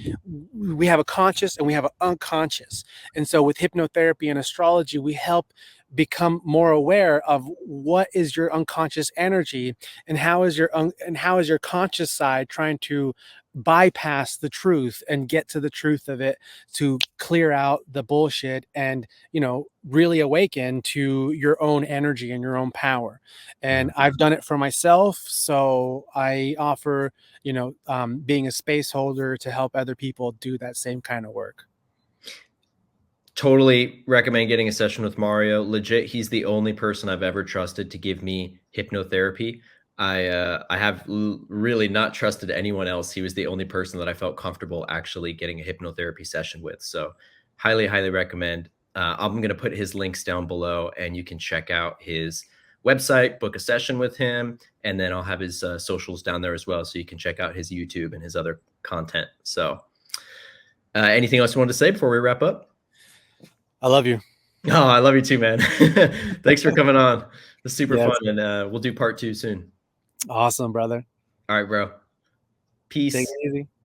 have a conscious and we have an unconscious, and so with hypnotherapy and astrology we help become more aware of what is your unconscious energy, and how is your conscious side trying to bypass the truth and get to the truth of it, to clear out the bullshit and, you know, really awaken to your own energy and your own power. And Mhm. I've done it for myself, so I offer, you know, being a space holder to help other people do that same kind of work. Totally recommend getting a session with Mario. Legit, he's the only person I've ever trusted to give me hypnotherapy. I have really not trusted anyone else. He was the only person that I felt comfortable actually getting a hypnotherapy session with. So, highly, highly recommend. I'm going to put his links down below, and you can check out his website, book a session with him, and then I'll have his socials down there as well, so you can check out his YouTube and his other content. So, anything else you wanted to say before we wrap up? I love you. Oh, I love you too, man. Thanks for coming on. It's super fun, Yes. and we'll do part 2 soon. Awesome, brother. All right, bro. Take Peace. it easy.